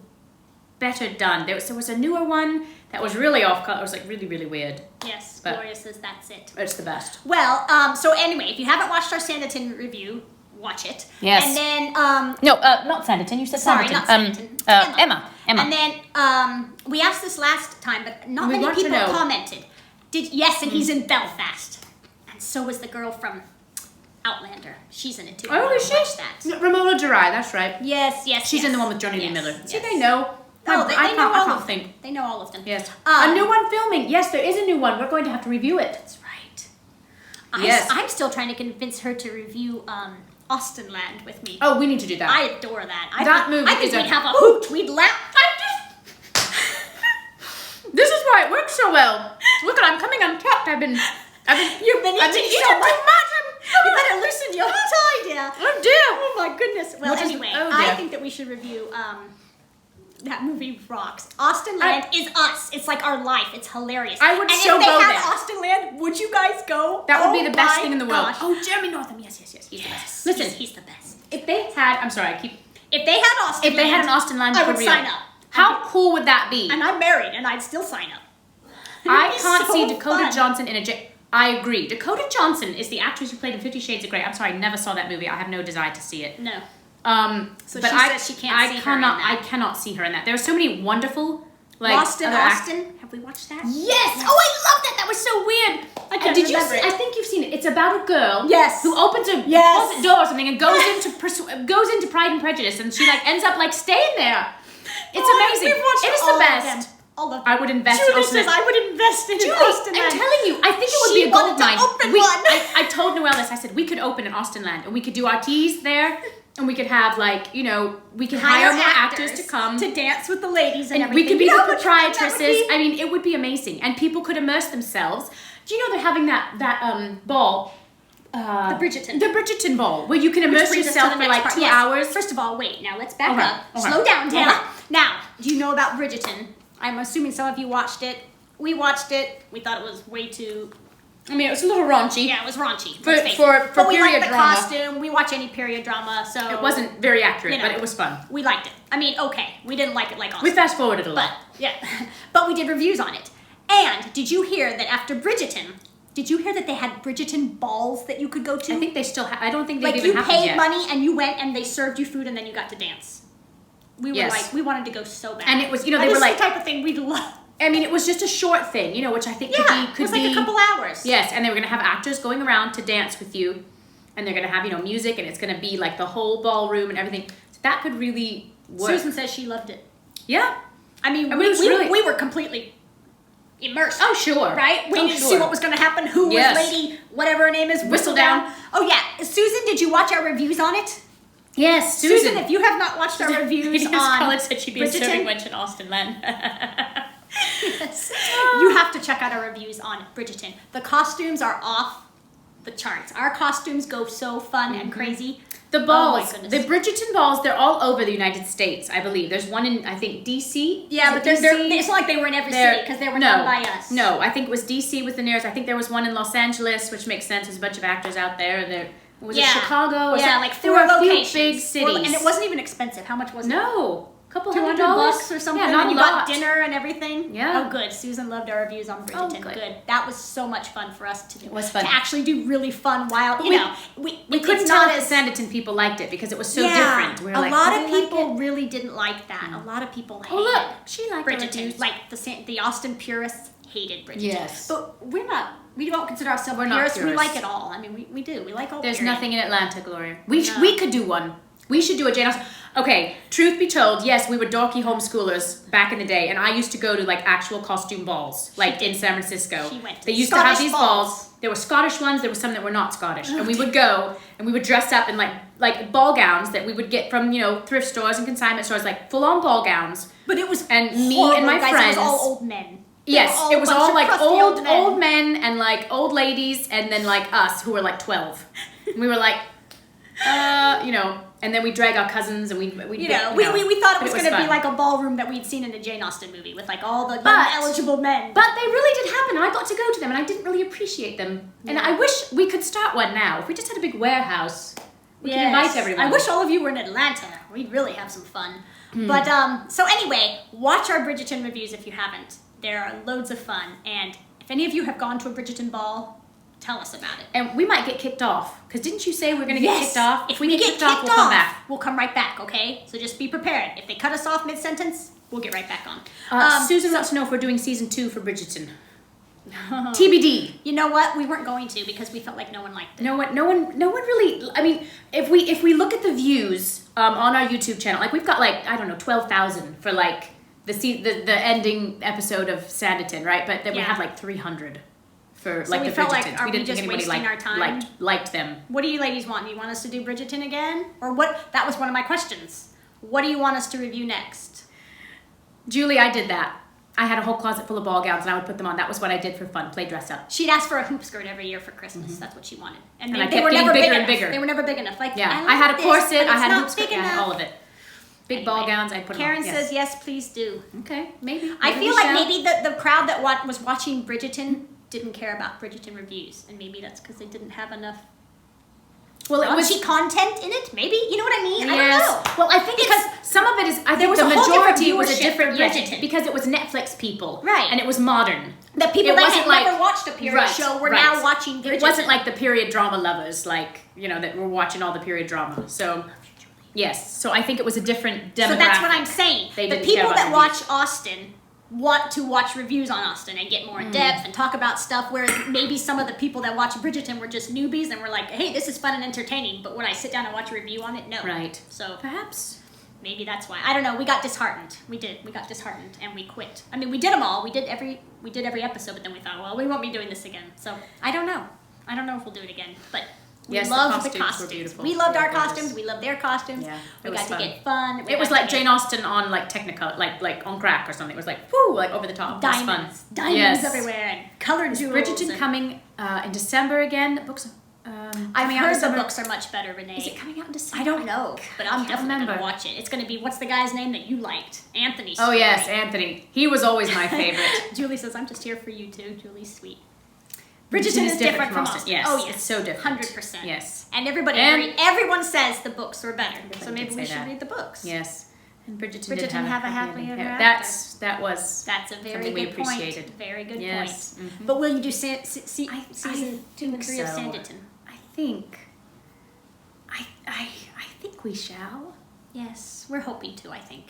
better done. There was a newer one that was really off color. It was like really, really weird. Yes, But- Gloria says that's it. It's the best. Well, so anyway, if you haven't watched our Sanditon review, watch it. Yes. And then, No, not Sanditon. You said sorry, Sanditon. not Sanditon. Emma. And then we asked this last time, but not We many want to people know. commented. Yes, and he's in Belfast, and so is the girl from Outlander. She's in it too. I Oh, wanna is she? watch that. Romola Durai, that's right. Yes. She's yes. in the one with Johnny Lee Yes, Miller. See, yes. they know. Oh, they know all I can't of think. them. They know all of them. Yes. Um, a new one filming. Yes, there is a new one. We're going to have to review it. That's right. Yes. I'm still trying to convince her to review Austin Land with me. Oh, we need to do that. I adore that. That movie I think is we'd have a hoot. We'd laugh. This is why it works so well. Look, I'm coming untucked. You've been eating so much. too much. You better loosen your tie, dear. Oh dear. Oh my goodness. Well, anyway, dear. I think that we should review that movie rocks. Austin Land is us. It's like our life. It's hilarious. I would and so if they go had there. Austin Land, would you guys go? That would be the best my thing in the world. gosh. Oh, Jeremy Northam. Yes. He's the best. Listen, he's the best. if they had, I'm sorry, If they had Austin if they had an Austin Land I for would real, sign up. how cool would that be? And I'm married, and I'd still sign up. I It'd be can't so see Dakota fun. Johnson in a I agree. Dakota Johnson is the actress who played in 50 Shades of Grey. I'm sorry, I never saw that movie. I have no desire to see it. No. So she says she can't see her in that. I cannot see her in that. There are so many wonderful, like, Lost in other Austin. Have we watched that? Yes! Oh, I love that! That was so weird! I can't Did you remember see, it. I think you've seen it. It's about a girl Yes. who opens a Yes. closet door or something and goes into Pride and Prejudice, and she like ends up like staying there. It's amazing. We've watched It is all the of best. them. All of them. I would invest in Julie Austin says Land. I would invest in Julie, Austin I'm Land. telling you, I think it would She be a gold wanted to mine. open one. I told Noelle this. I said we could open an Austin Land, and we could do our teas there, and we could have like we could hire more actors to come to dance with the ladies and and everything. we could be You know the how much fun that would proprietresses. be? I mean, it would be amazing, and people could immerse themselves. Do you know they're having that ball? The Bridgerton. The Bridgerton ball, where you can immerse Brings us to yourself the for next like part. 2 Yes. hours. First of all, wait. Now let's back Okay, up. okay. Slow down, Dana. Okay. Now, do you know about Bridgerton? I'm assuming some of you watched it. We watched it. We thought it was way too. I mean, it was a little raunchy. Yeah, it was raunchy. For let's face it. for But we liked period the drama, costume. We watch any period drama, so it wasn't very accurate, You know. but it was fun. We liked it. I mean, okay, we didn't like it like Austin. We fast forwarded a But lot. yeah, but we did reviews on it. And did you hear that after Bridgerton? Did you hear that they had Bridgerton balls that you could go to? I think they still. I don't think they've like even you happened paid yet. money and you went and they served you food and then you got to dance. We were Yes. like, we wanted to go so bad. And it was, they And were this is like, the type of thing we'd love. I mean, it was just a short thing, which I think Yeah, could it was be like a couple hours. Yes, and they were gonna have actors going around to dance with you, and they're gonna have music, and it's gonna be like the whole ballroom and everything. So that could really work. Susan says she loved it. Yeah. I mean, I mean, it was really- we were completely immersed. Oh sure. Right? We Oh, needed to sure. see what was going to happen. Who Yes. was Lady, whatever her name is, Whistledown. Oh yeah. Susan, did you watch our reviews on it? Yes, Susan, if you have not watched our reviews on College said she'd be a Bridgerton, serving wench in Austin Land. yes, you have to check out our reviews on Bridgerton. The costumes are off the charts. Our costumes go so fun and crazy. The balls, Oh my the goodness. Bridgerton balls, they're all over the United States, I believe. There's one in, I think, D.C. Yeah, Is but it they're, DC? it's not like they were in every They're- city because they were no, done by us. No, I think it was D.C. was the nearest. I think there was one in Los Angeles, which makes sense. There's a bunch of actors out there. And there was it Chicago? Or yeah, something? like there 4 were a few locations. big cities. And it wasn't even expensive. How much was it? No, a couple $200 $100 or something, Yeah, not and you a lot. got dinner and everything. Yeah. Oh, good. Susan loved our reviews on Bridgerton. Oh, good. Good. That was so much fun for us to do. It was fun. To actually do really fun, wild. we We couldn't it's tell not if as the Sanditon people liked it because it was so yeah, different. We were a like, lot "Do of they like people it?" really didn't like that. A lot of people hated Oh look, she liked the Bridgerton. reviews. Like the Austin purists hated Bridgerton. Yes. But we're not. We don't consider ourselves We're not purists. We purists. like it all. I mean, we do. We like all. There's period. nothing in Atlanta, Gloria. We No. we could do one. We should do a Jane Austen. Okay, truth be told, yes, we were dorky homeschoolers back in the day, and I used to go to like actual costume balls, like in San Francisco. She went to They used to have Scottish these balls. balls. There were Scottish ones. There were some that were not Scottish, and we would go and we would dress up in like ball gowns that we would get from thrift stores and consignment stores, like full on ball gowns. But it was And me horrible, and my guys. friends- It was all old men. They Yes, were it was a bunch all of like crusty old men and like old ladies, and then like us who were like 12. And we were like, and then we drag our cousins and we We thought it but was going to be fun. like a ballroom that we'd seen in a Jane Austen movie with like all the young But- eligible men. But they really did happen, and I got to go to them, and I didn't really appreciate them. And I wish we could start one now. If we just had a big warehouse, we could invite everyone. I wish all of you were in Atlanta. We'd really have some fun. Hmm. But so anyway, watch our Bridgerton reviews if you haven't. There are loads of fun, and if any of you have gone to a Bridgerton ball, tell us about it. And we might get kicked off, because didn't you say we're going to get kicked off? If we get kicked off, we'll come back. we'll come right back, okay? So just be prepared. If they cut us off mid-sentence, we'll get right back on. Susan wants to know if we're doing season 2 for Bridgerton. TBD. You know what? We weren't going to because we felt like no one liked it. No one really. I mean, if we look at the views on our YouTube channel, like we've got like 12,000 for like the ending episode of Sanditon, right? But then we Yeah. have like 300 for So like we the felt Bridgertons. like, are we didn't just think anybody wasting our time? liked them. What do you ladies want? Do you want us to do Bridgerton again? Or what? That was one of my questions. What do you want us to review next? Julie, I did that. I had a whole closet full of ball gowns, and I would put them on. That was what I did for fun, play dress up. She'd ask for a hoop skirt every year for Christmas. That's what she wanted. And I they kept were getting never bigger big and enough. bigger. They were never big enough. Like, Yeah, I I had a like corset, this, but I it's had a not hoop skirt, big I had enough. all of it. Big ball gowns, I put them on. Karen Yes. says, yes, please do. Okay, maybe. I Maybe feel we like shall. maybe the crowd that was watching Bridgerton didn't care about Bridgerton reviews. And maybe that's because they didn't have enough Well, it was raunchy content in it, maybe? You know what I mean? I Yes. don't know. Well, I think because some of it is. I think was the a whole different majority was a viewership different for Bridgerton. because it was Netflix people, Right. And it was modern. The people It that wasn't had like- never watched a period show were right. now watching Bridgerton. It wasn't like the period drama lovers, like that were watching all the period drama. So, yes. So I think it was a different demographic. So that's what I'm saying. They The didn't care people about that reviews. watch Austen want to watch reviews on Austen and get more in depth and talk about stuff, whereas maybe some of the people that watch Bridgerton were just newbies and were like, hey, this is fun and entertaining, but when I sit down and watch a review on it, no. Right. So Perhaps. maybe that's why. I don't know. We got disheartened. We got disheartened and we quit. I mean, we did them all. We did every episode, but then we thought, well, we won't be doing this again. So I don't know. I don't know if we'll do it again, but we Yes, the loved the costumes were costumes. beautiful. We loved They were our gorgeous. costumes. We loved their costumes. Yeah, we it was got to fun. get fun. We It was got to like get Jane Austen on like Technicolor, like on crack or something. It was like whoo, like over the top. It was fun. diamonds Yes. everywhere, and colored jewels. Bridgerton and- coming in December again. The books. I've coming out in heard the December. books are much better, Renee. Is it coming out in December? I don't know, but I'm can't definitely going remember. to watch it. It's going to be, what's the guy's name that you liked? Anthony. Oh yes, Anthony. He was always my favorite. Julie says, I'm just here for you too. Julie's sweet. Bridgerton Bridgerton is different from Austen. Yes, Oh, yes. it's so different. 100%. Yes. And everybody, And- everyone says the books were better. So did maybe we say should that. read the books. Yes. And Bridgerton, Bridgerton did have a happily ever after. That was That's a very something we good appreciated. point. Very good Yes. point. Mhm. But will you do season I 2 and 3 of so. Sanditon? I think. I think we shall. Yes, we're hoping to, I think.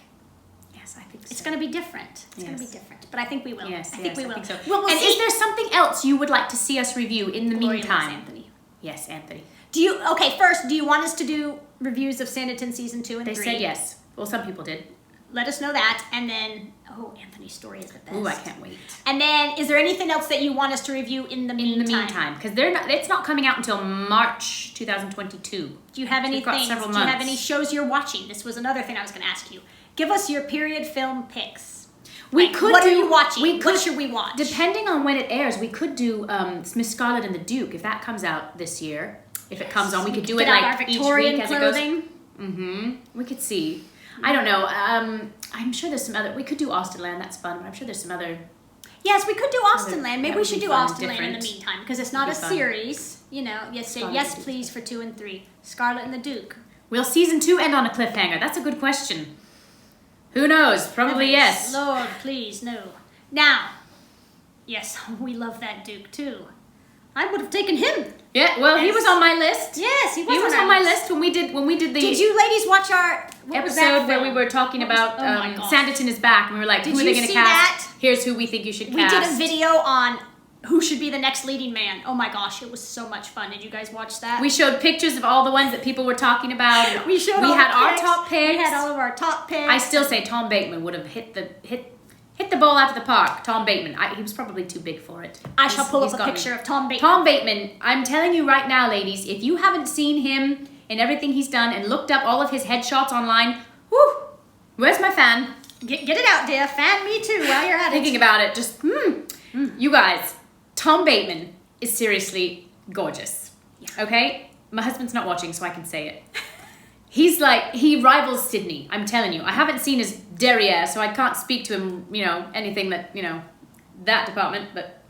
Yes, I think so. It's going to be different. It's going to be Yes. different. But I think we will. Yes, I think yes, we I will. think so. Well, we'll and see. is there something else you would like to see us review in the Gloria loves meantime? Anthony. Yes, Anthony. Okay, first, do you want us to do reviews of Sanditon season 2 and They 3? said yes. Well, some people did. Let us know that. And then, Anthony's story is the best. Ooh, I can't wait. And then, is there anything else that you want us to review in the meantime? In the meantime, because it's not coming out until March 2022. Do you have So we've got anything? several Do you have months. any shows you're watching? This was another thing I was going to ask you. Give us your period film picks. We Like, could what do, are you watching? We What could, should we watch? Depending on when it airs, we could do Miss Scarlet and the Duke if that comes out this year. If it comes on, we could do Get it out like our each Victorian week as clothing. it goes. Mm-hmm. We could see. I don't know. I'm sure there's some other. We could do Austenland. That's fun. But I'm sure there's some other. Yes, we could do Austenland. that Maybe we would should be do fun, Austenland in the different. meantime because it's not a It'd be fun. series. You know, yes, say Scarlet yes, and the Duke. please for 2 and 3. Scarlet and the Duke. Will season 2 end on a cliffhanger? That's a good question. Who knows? Probably yes. Lord, please, no. Now, yes, we love that Duke too. I would have taken him. Yeah. Well, he Yes. was on my list. Yes, he was. He was our on my list when we did the Did you ladies watch our what was that episode where film? we were talking What was- about oh my gosh. Sanditon is back, and we were like, Did who are they you going to see cast? that? Here's who we think you should We cast. did a video on who should be the next leading man. Oh my gosh, it was so much fun. Did you guys watch that? We showed pictures of all the ones that people were talking about. and We showed. We all had the our picks. top picks. We had all of our top picks. I still say Tom Bateman would have hit the ball out of the park. Tom Bateman. He was probably too big for it. I shall pull He's up a got me. picture of Tom Bateman. Tom Bateman. I'm telling you right now, ladies, if you haven't seen him and everything he's done and looked up all of his headshots online, whoo, where's my fan? Get it out, dear. Fan me too while you're at Thinking it. about it, just you guys, Tom Bateman is seriously gorgeous. Yeah. Okay, my husband's not watching, so I can say it. He's like, he rivals Sydney. I'm telling you. I haven't seen his derriere, so I can't speak to him. Anything that that department, but.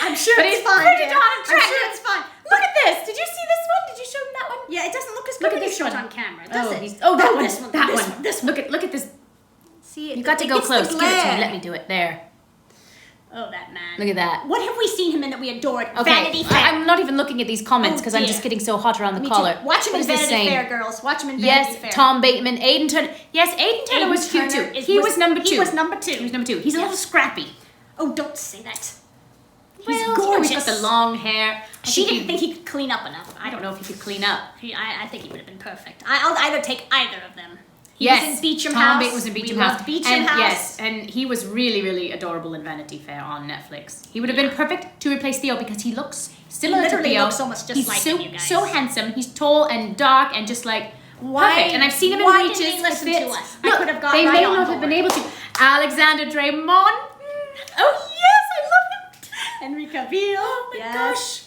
I'm sure But it's he's fine. pretty dear. darn I'm attractive. sure it's fine. Look at this. Did you see this one? Did you show him that one? Yeah, it doesn't look as Look good at when you this show it one. on camera, does it? That one. This one. That this one. This Look at this. See, You got to it go gets the close. Give it to me. glare. Let me do it. There. Oh, that man. Look at that. What have we seen him in that we adored? Okay, Vanity Fair. I'm not even looking at these comments Oh, because I'm dear. just getting so hot around the Me collar. too. Watch him What in is this Vanity saying? Fair, girls. Watch him in Vanity Yes, Fair. Tom Bateman, Aiden Turner. Yes, Aiden Turner Aiden was cute Turner too. is- He was number 2. He was number 2. He was number 2. He's a Yeah. little scrappy. Oh, don't say that. He's Well, gorgeous. he's got the long hair. She didn't think he could clean up enough. I don't know if he could clean up. I think he would have been perfect. I'll either take either of them. He was in Beecham Tom House. Bates was in Beecham We House. loved Beecham and, House. Yes, and he was really, really adorable in Vanity Fair on Netflix. He would have been perfect to replace Theo because he looks similar to Literally Theo. looks almost just He's like so, him, you guys. so handsome. He's tall and dark and just like perfect. And I've seen him in why Reaches. didn't they listen it to fits. us? I Look, could have got they right may on not have been board. able to. Alexander Draymond. Oh yes, I love him. Henry Cavill. Oh my gosh.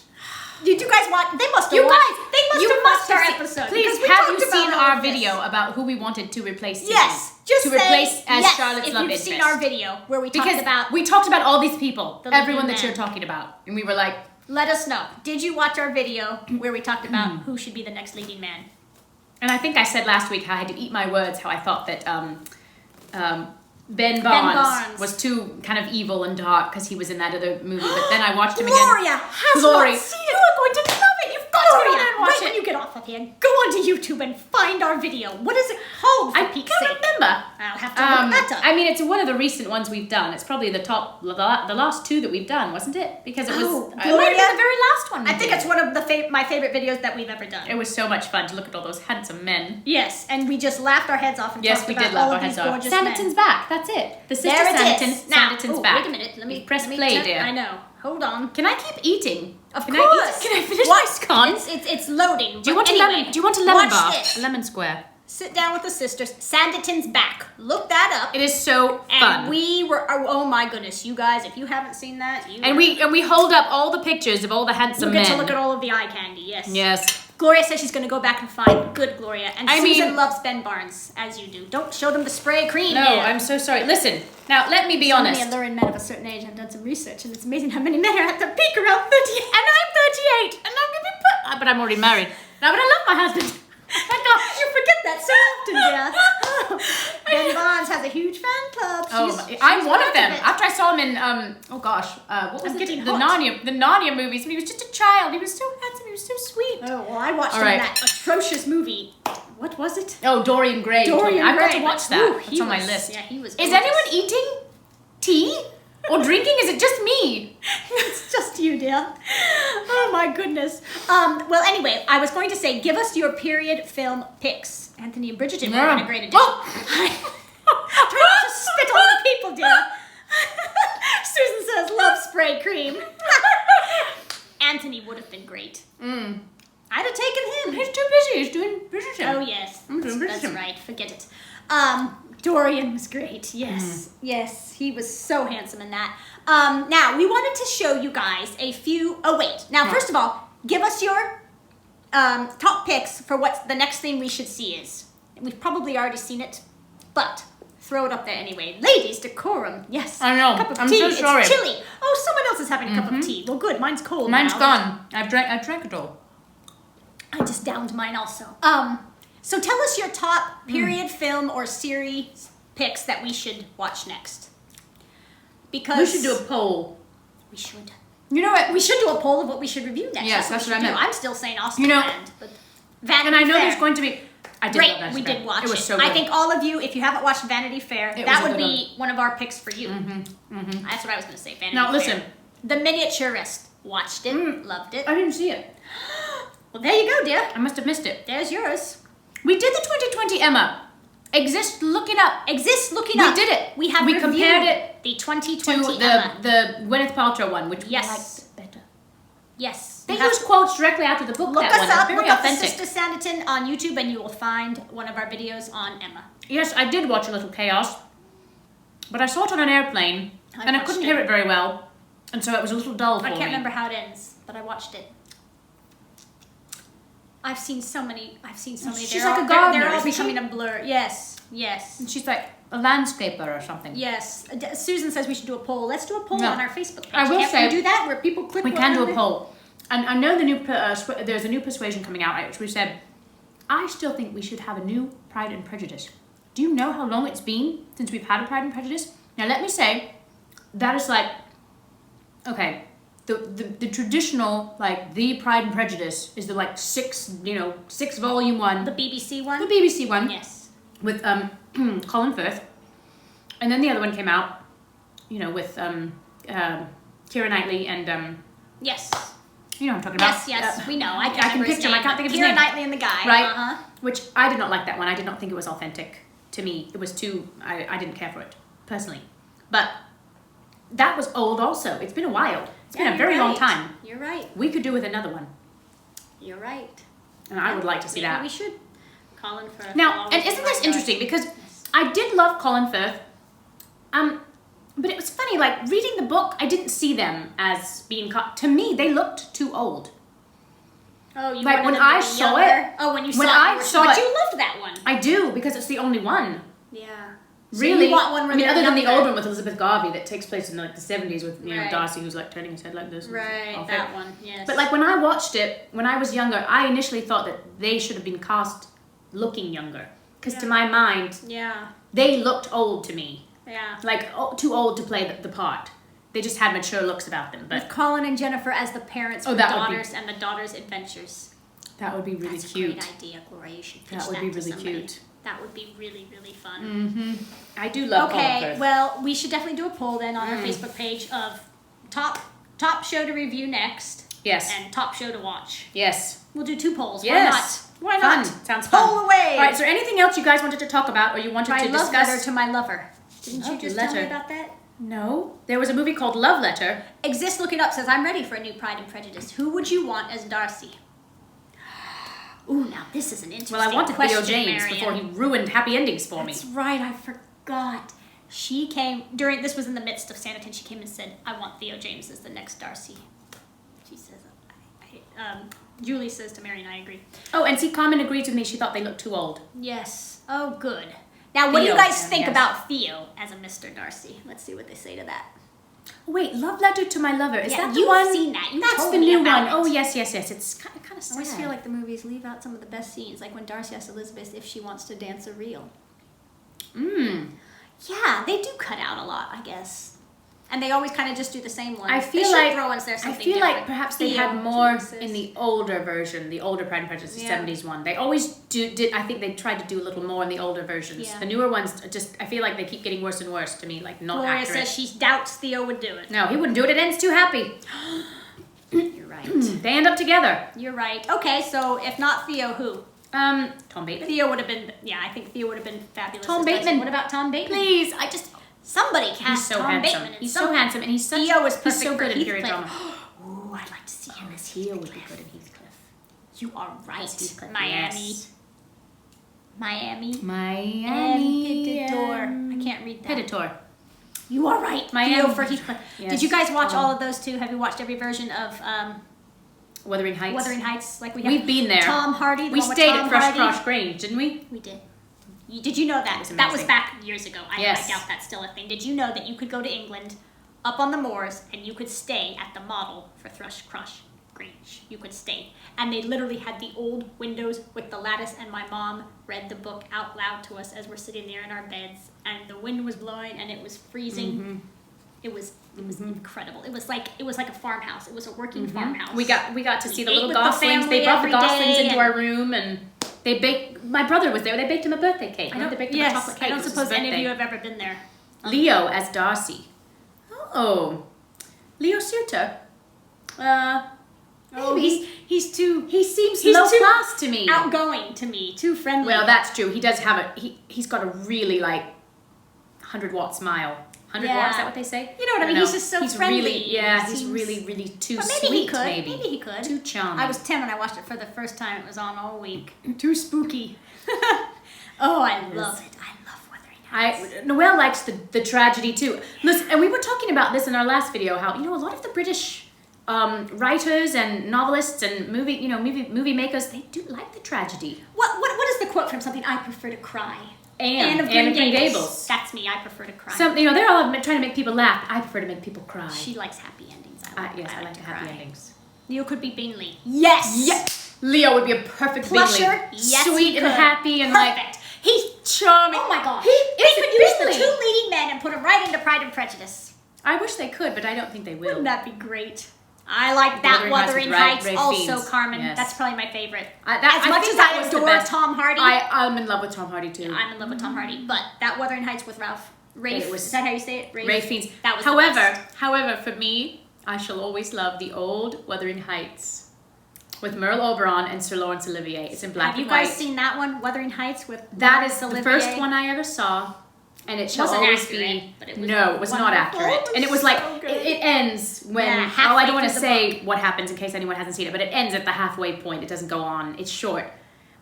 Did you guys watch? They must have You watched. guys, They must you have must watched our have episode. Please, because we have you talked about seen all our of this. video about who we wanted to replace Tiffany? Yes, just to say replace as yes Charlotte's if love you've interest. seen our video where we talked Because about. we talked about all these people, The everyone leading that man. you're talking about, and we were like, Let us know. Did you watch our video where we talked about who should be the next leading man? and I think I said last week how I had to eat my words, how I thought that Ben Barnes was too kind of evil and dark because he was in that other movie, but then I watched him again. Gloria has Glory. not seen it. You are going to love it. You've got to go Gloria, on and watch right it. When you get off of here, go onto YouTube and find our video. What is it called? I can't remember. I'll have to look that up. I mean, it's one of the recent ones we've done. It's probably the last two that we've done, wasn't it? Because it was it might have Gloria. been the very last one. I think it's one of the my favorite videos that we've ever done. It was so much fun to look at all those handsome men. Yes, and we just laughed our heads off and Yes, talked we about did laugh all our of these heads off. gorgeous Sanditon's men. back. That's it. The sister There it Sanditon. is. Now, Sanditon's oh, back. wait a minute. Let me Press play, dear. I know. Hold on. Can I keep eating? Of Can course. Can I finish my scone? It's loading. Do you want a anyway, lemon? Do you want a lemon watch bar? This. A lemon square. Sit down with the sisters. Sanditon's back. Look that up. It is so fun. And we were. Oh my goodness, you guys! If you haven't seen that, And we hold up all the pictures of all the handsome you get men. to look at all of the eye candy. Yes. Yes. Gloria says she's going to go back and find good Gloria. And I Susan mean- loves Ben Barnes, as you do. Don't show them the spray cream. No, here. I'm so sorry. Listen, now let me be So honest. many alluring men of a certain age have done some research, and it's amazing how many men are at their peak around 38. And I'm 38, and I'm gonna be put. But I'm already married. No, but I love my husband. Thank God. You forget that so often, yeah. Ben Barnes has a huge fan club. I'm one of part them. it. After I saw him in what was I'm it? getting The hot. Narnia movies, when he was just a child. He was so handsome. He was so sweet. Oh, well, I watched All him in right. that atrocious movie. What was it? Oh, Dorian Gray. Dorian I've got Gray. to watch that. Ooh, That's he on my was- list. yeah, he was Is gorgeous. anyone eating tea or drinking? Is it just me? It's just you, dear. Oh my goodness. Well, anyway, I was going to say, give us your period film picks. Anthony and Bridget were Yeah. in a great edition. Try not to spit on the people, dear. Susan says, love spray cream. Anthony would have been great. I'd have taken him. He's too busy. He's doing Bridgerton. Oh, yes. I'm doing That's Bridgerton. right. Forget it. Dorian was great. Yes. Yes. He was so handsome in that. Now, we wanted to show you guys a few... Oh, wait. Now, first of all, give us your top picks for what the next thing we should see is. We've probably already seen it, but throw it up there anyway. Ladies, decorum. Yes. I know. Cup of I'm tea. so sorry. It's chilly. Oh, someone else is having a cup of tea. Well, good. Mine's cold Mine's now. gone. I drank it all. I just downed mine also. So tell us your top period film or series picks that we should watch next. Because We should do a poll. We should. You know what? We should do a poll of what we should review next. Yes, that's we what I should do. meant. I'm still saying Austin You know- Land, but Vanity And I know Fair. there's going to be. I did love Great, Vanity we Fair. did watch it. It was so good. I think all of you, if you haven't watched Vanity Fair, It that was a would good be one of our picks for you. That's what I was going to say. Vanity Now, Fair. listen. The Miniaturist. Watched it. Loved it. I didn't see it. Well, there you go, dear. I must have missed it. There's yours. We did the 2020 Emma. Exist, look it up. Exists looking We up. did it. We have We reviewed compared it the To 2020 Emma. the Gwyneth Paltrow one, which Yes. we liked better. Yes. They You have used quotes directly out of the book. Look that us one. up. It's very Look up the authentic. Sister Sanditon on YouTube, and you will find one of our videos on Emma. Yes, I did watch A Little Chaos, but I saw it on an airplane, and I watched couldn't it. hear it very well, and so it was a little dull for I me. can't remember how it ends, but I watched it. I've seen so many. She's They're like all, a gardener, They're all isn't becoming she? a blur. Yes. Yes. And she's like a landscaper or something. Yes. Susan says we should do a poll. Let's do a poll Yeah. on our Facebook page. I will Can't say- we do that where people click. We can do a whatever? poll. And I know the new there's a new persuasion coming out, which we said, I still think we should have a new Pride and Prejudice. Do you know how long it's been since we've had a Pride and Prejudice? Now let me say, that is like, okay, the traditional, like, the Pride and Prejudice is the, like, six volume one. The BBC one. The BBC one. Yes. With Colin Firth. And then the other one came out, with Keira Knightley and, Yes. you know what I'm talking about. Yes. We know. I can remember his picture him. I name. can't think of his Keira name. Knightley and the guy. Right. Uh-huh. Which I did not like that one. I did not think it was authentic. to me. It was too, I didn't care for it, personally. But that was old also. It's been a while. It's been a very long time. You're right. We could do with another one. You're right. And I would like to see Maybe that. we should. Colin Firth. Now, and isn't this interesting? Because I did love Colin Firth. But it was funny, like, reading the book, I didn't see them as being cut. To me, they looked too old. Oh, you like, wanted when them I to be saw younger? it. Oh, when you When saw I it. saw But it- you loved that one. I do, because it's the only one. Yeah. So Really? you want one where I mean, they're other than the younger. old one with Elizabeth Garvey that takes place in, like, the 70s with, you know, Right. Darcy, who's, like, turning his head like this. Right, Off that it. one, yes. But, like, when I watched it, when I was younger, I initially thought that they should have been cast looking younger. Because to my mind, Yeah, they looked old to me. yeah. Like, too old to play the part. They just had mature looks about them. With But Colin and Jennifer as the parents for that would be- daughters and the daughters' adventures. that would be really That's cute. a great idea, Gloria. You should pitch That would be to really somebody. cute. That would be really, really fun. Mm-hmm. I do love Colin Okay, Firth. well, we should definitely do a poll then on our Facebook page of top show to review next Yes. and top show to watch. Yes. We'll do 2 polls. Yes. Why not? Why not? Fun. Sounds fun. Poll away. All right, is there anything else you guys wanted to talk about or you wanted My to love letter discuss? to my lover. Didn't you Love just tell me letter. about that? No. There was a movie called Love Letter. Exist, look it up, says, I'm ready for a new Pride and Prejudice. Who would you want as Darcy? Ooh, now this is an interesting Well, I wanted question, Theo James Marian. before he ruined happy endings for me. That's right, I forgot. She came, this was in the midst of Sanditon, she came and said, I want Theo James as the next Darcy. She says, Julie says to Marian, I agree. Oh, and see, Carmen agrees with me. She thought they looked too old. Yes. Oh, good. Now, what do you Theo, guys think yes. about Theo as a Mr. Darcy? Let's see what they say to that. Wait, Love Letter to My Lover. Is Yeah, that the you've one? seen that. You That's told the me new about one. it. Oh, yes. It's kind of I sad. always feel like the movies leave out some of the best scenes, like when Darcy asks Elizabeth if she wants to dance a reel. Yeah, they do cut out a lot, I guess. And they always kind of just do the same one. I They feel should like throw in there I something feel like different. perhaps they Theo, had more Jesus. in the older version, the older Pride and Prejudice, the Yeah. 70s one. They always did. I think they tried to do a little more in the older versions. Yeah. The newer ones just I feel like they keep getting worse and worse to me, like not Gloria accurate. says she doubts Theo would do it. No, he wouldn't do it. It ends too happy. You're right. They end up together. You're right. Okay, so if not Theo, who? Tom Bateman. Theo would have been. Yeah, I think Theo would have been fabulous. Tom as Darcy. Bateman. What about Tom Bateman? Please, Somebody he's cast so Tom handsome. Bateman. He's so handsome, and he's such. Theo is he's perfect so for good in period Heathcliff. drama. Ooh, I'd like to see him as Theo would be Heathcliff. good in Heathcliff. You are right. Heathcliff, Miami. yes. Miami. Miami. Editor. I can't read that. Editor. You are right. Miami. Theo for Heathcliff. Yes. Did you guys watch all of those too? Have you watched every version of Wuthering Heights. Wuthering Heights? Like we have We've been there. Tom Hardy. The We one with stayed Tom at Fresh Hardy. Cross Grange, didn't we? We did. Did you know that? was That was amazing. back years ago. I Yes. doubt that's still a thing. Did you know that you could go to England, up on the moors, and you could stay at the model for Thrush Crush Grange? You could stay. And they literally had the old windows with the lattice, and my mom read the book out loud to us as we're sitting there in our beds, and the wind was blowing, and it was freezing. Mm-hmm. It was incredible. It was like a farmhouse. It was a working farmhouse. We got to see the ate little with the goslings. family They brought the every goslings day into and- our room, and they baked. My brother was there. They baked him a birthday cake. I don't, They baked him a yes, chocolate cake. I don't It was his suppose any of birthday. you have ever been there. Leo as Darcy. Oh, Leo Suter. Oh, Maybe. he's too He seems He's low too class to me. outgoing to me, too friendly. Well, that's true. He does have a he's got a really like 100-watt smile. 100 Yeah. watts, is that what they say? You know what I don't mean? He's just so friendly. Really, yeah, he's Seems- really too But maybe sweet. he could. Maybe. Maybe he could. Too charming. I was 10 when I watched it for the first time. It was on all week. Too spooky. Oh, I love it. I love Wuthering Heights. Noelle likes the tragedy too. Listen, and we were talking about this in our last video. How a lot of the British writers and novelists and movie makers, they do like the tragedy. What is the quote from something? I prefer to cry. Anne of Green Gables. That's me. I prefer to cry. They're all trying to make people laugh. I prefer to make people cry. She likes happy endings. Yes, I like to happy cry. endings. Leo could be Bingley. Yes. Yes. Leo would be a perfect Plusher. Bingley. Yes, Sweet he and could. happy and Perfect. He's charming. Oh my god. He is They could use Bingley. the two leading men and put them right into Pride and Prejudice. I wish they could, but I don't think they will. Wouldn't that be great? I like that Wuthering Wuthering Heights Heights. with Also, Fiennes. Carmen. Yes. That's probably my favorite. As much think as that I was the adore best. Tom Hardy, I'm in love with Tom Hardy too. I'm in love with Tom Hardy. But that Wuthering Heights with Rafe, was- is that how you say it? Ray Fiennes. That was the best. However, for me, I shall always love the old Wuthering Heights with Merle Oberon and Sir Laurence Olivier. It's in black Have you and white. guys seen that one, Wuthering Heights, with That Laurence is the Olivier? first one I ever saw, and it shall Wasn't always accurate, be. but it was No, it was not wonderful. accurate, It was and it was like so good. it ends when. Yeah, I halfway don't want to through the say what happens in case anyone hasn't seen it, but it ends at the halfway point. It doesn't go on. It's short.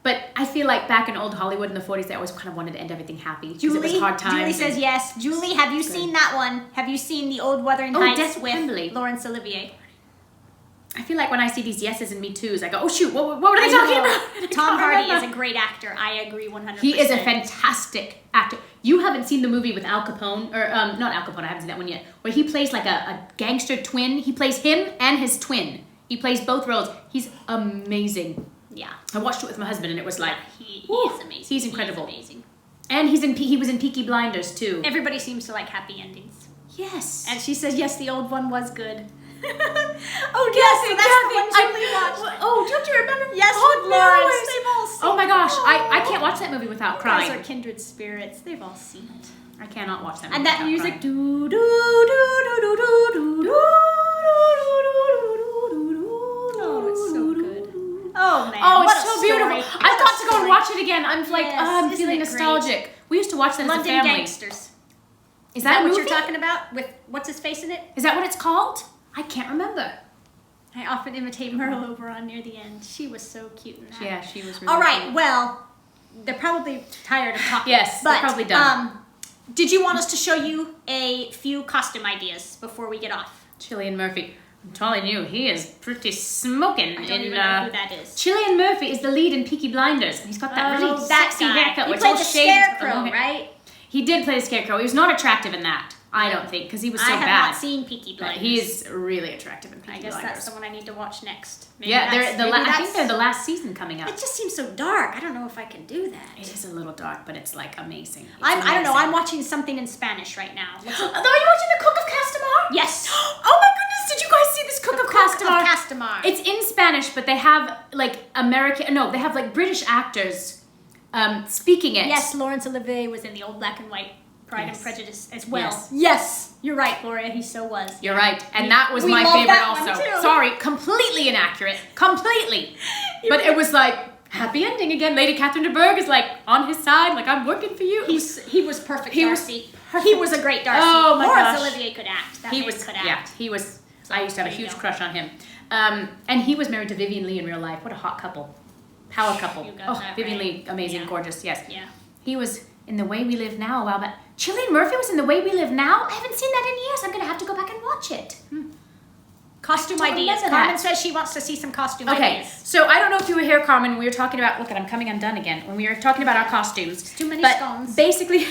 But I feel like back in old Hollywood in the 40s, they always kind of wanted to end everything happy. Because it was hard times. Julie says yes. Julie, have you seen that one? Have you seen the old Wuthering Heights Death with Wembley. Laurence Olivier? I feel like when I see these yeses and me toos, I go, oh shoot, what were they talking about? I Tom can't Hardy remember. is a great actor. I agree 100%. He is a fantastic actor. You haven't seen the movie with Al Capone, or not Al Capone, I haven't seen that one yet, where he plays like a gangster twin. He plays him and his twin. He plays both roles. He's amazing. Yeah. I watched it with my husband and it was like, He whew, is amazing. he's incredible. He is amazing. And he was in Peaky Blinders too. Everybody seems to like happy endings. Yes. And she says, yes, the old one was good. oh, Kathy, yes, so that's Kathy, the one Julie watched. Oh, don't you remember? Yes, Oh, with Lawrence. Lawrence. They've all seen Oh my it. gosh, I can't watch that movie without You guys crying. are kindred spirits. They've all seen it. I cannot watch that movie And that without music, crying. do do do do do do do. Oh, it's so good. Oh man, Oh, what it's a so beautiful. story. I've What a got to go and story. watch it again. I'm like, Yes, I'm isn't feeling it great? nostalgic. We used to watch that as a London family. Gangsters. Is that that a what movie? you're talking about? With what's his face in it? Is that what it's called? I can't remember. I often imitate Merle Oberon near the end. She was so cute in that. Yeah, she was really All right, cute. well, they're probably tired of talking. Yes, they're but, probably done. Did you want us to show you a few costume ideas before we get off? Cillian Murphy. I'm telling you, he is pretty smoking. I don't even know who that is. Cillian Murphy is the lead in Peaky Blinders, and he's got that really that sexy guy. haircut. He where it's played all the shaved Scarecrow, along it. right? He did play the Scarecrow. He was not attractive in that. I don't think, because he was so I have bad. not seen Peaky But Blinders. he's really attractive in Peaky I guess Blinders. that's the one I need to watch next. Maybe Yeah, that's- maybe I think that's- they're the last season coming up. It just seems so dark. I don't know if I can do that. It is a little dark, but it's like amazing. It's I don't know. amazing. I'm watching something in Spanish right now. Are you watching the Cook of Castamar? Yes. Oh my goodness! Did you guys see this Cook of Castamar? Castamar. It's in Spanish, but they have like they have like British actors speaking it. Yes, Laurence Olivier was in the old black and white Pride Yes. and Prejudice as well. Yes. Yes, you're right, Gloria. He so was. You're right, and that was we my love favorite that one also. too. Sorry, completely inaccurate, completely. But it was like happy ending again. Lady Catherine de Bourgh is like on his side, like I'm working for you. He was perfect. He was Darcy. perfect. He was a great Darcy. Oh my Laurence gosh. Olivier could act. That He man was could act. yeah, he was. I used to have a there you huge go. crush on him, and he was married to Vivian Leigh in real life. What a hot couple, power couple. You got Oh, that Vivian right. Leigh, amazing, Yeah. gorgeous. Yes, Yeah. he was in The Way We Live Now a while back. Cillian Murphy was in The Way We Live Now. I haven't seen that in years. I'm gonna have to go back and watch it. Costume I don't ideas. remember Carmen that. says she wants to see some costume Okay, ideas. so I don't know if you were here, Carmen. We were talking about. Look, I'm coming undone again. When we were talking about our costumes, Too many but scones. basically.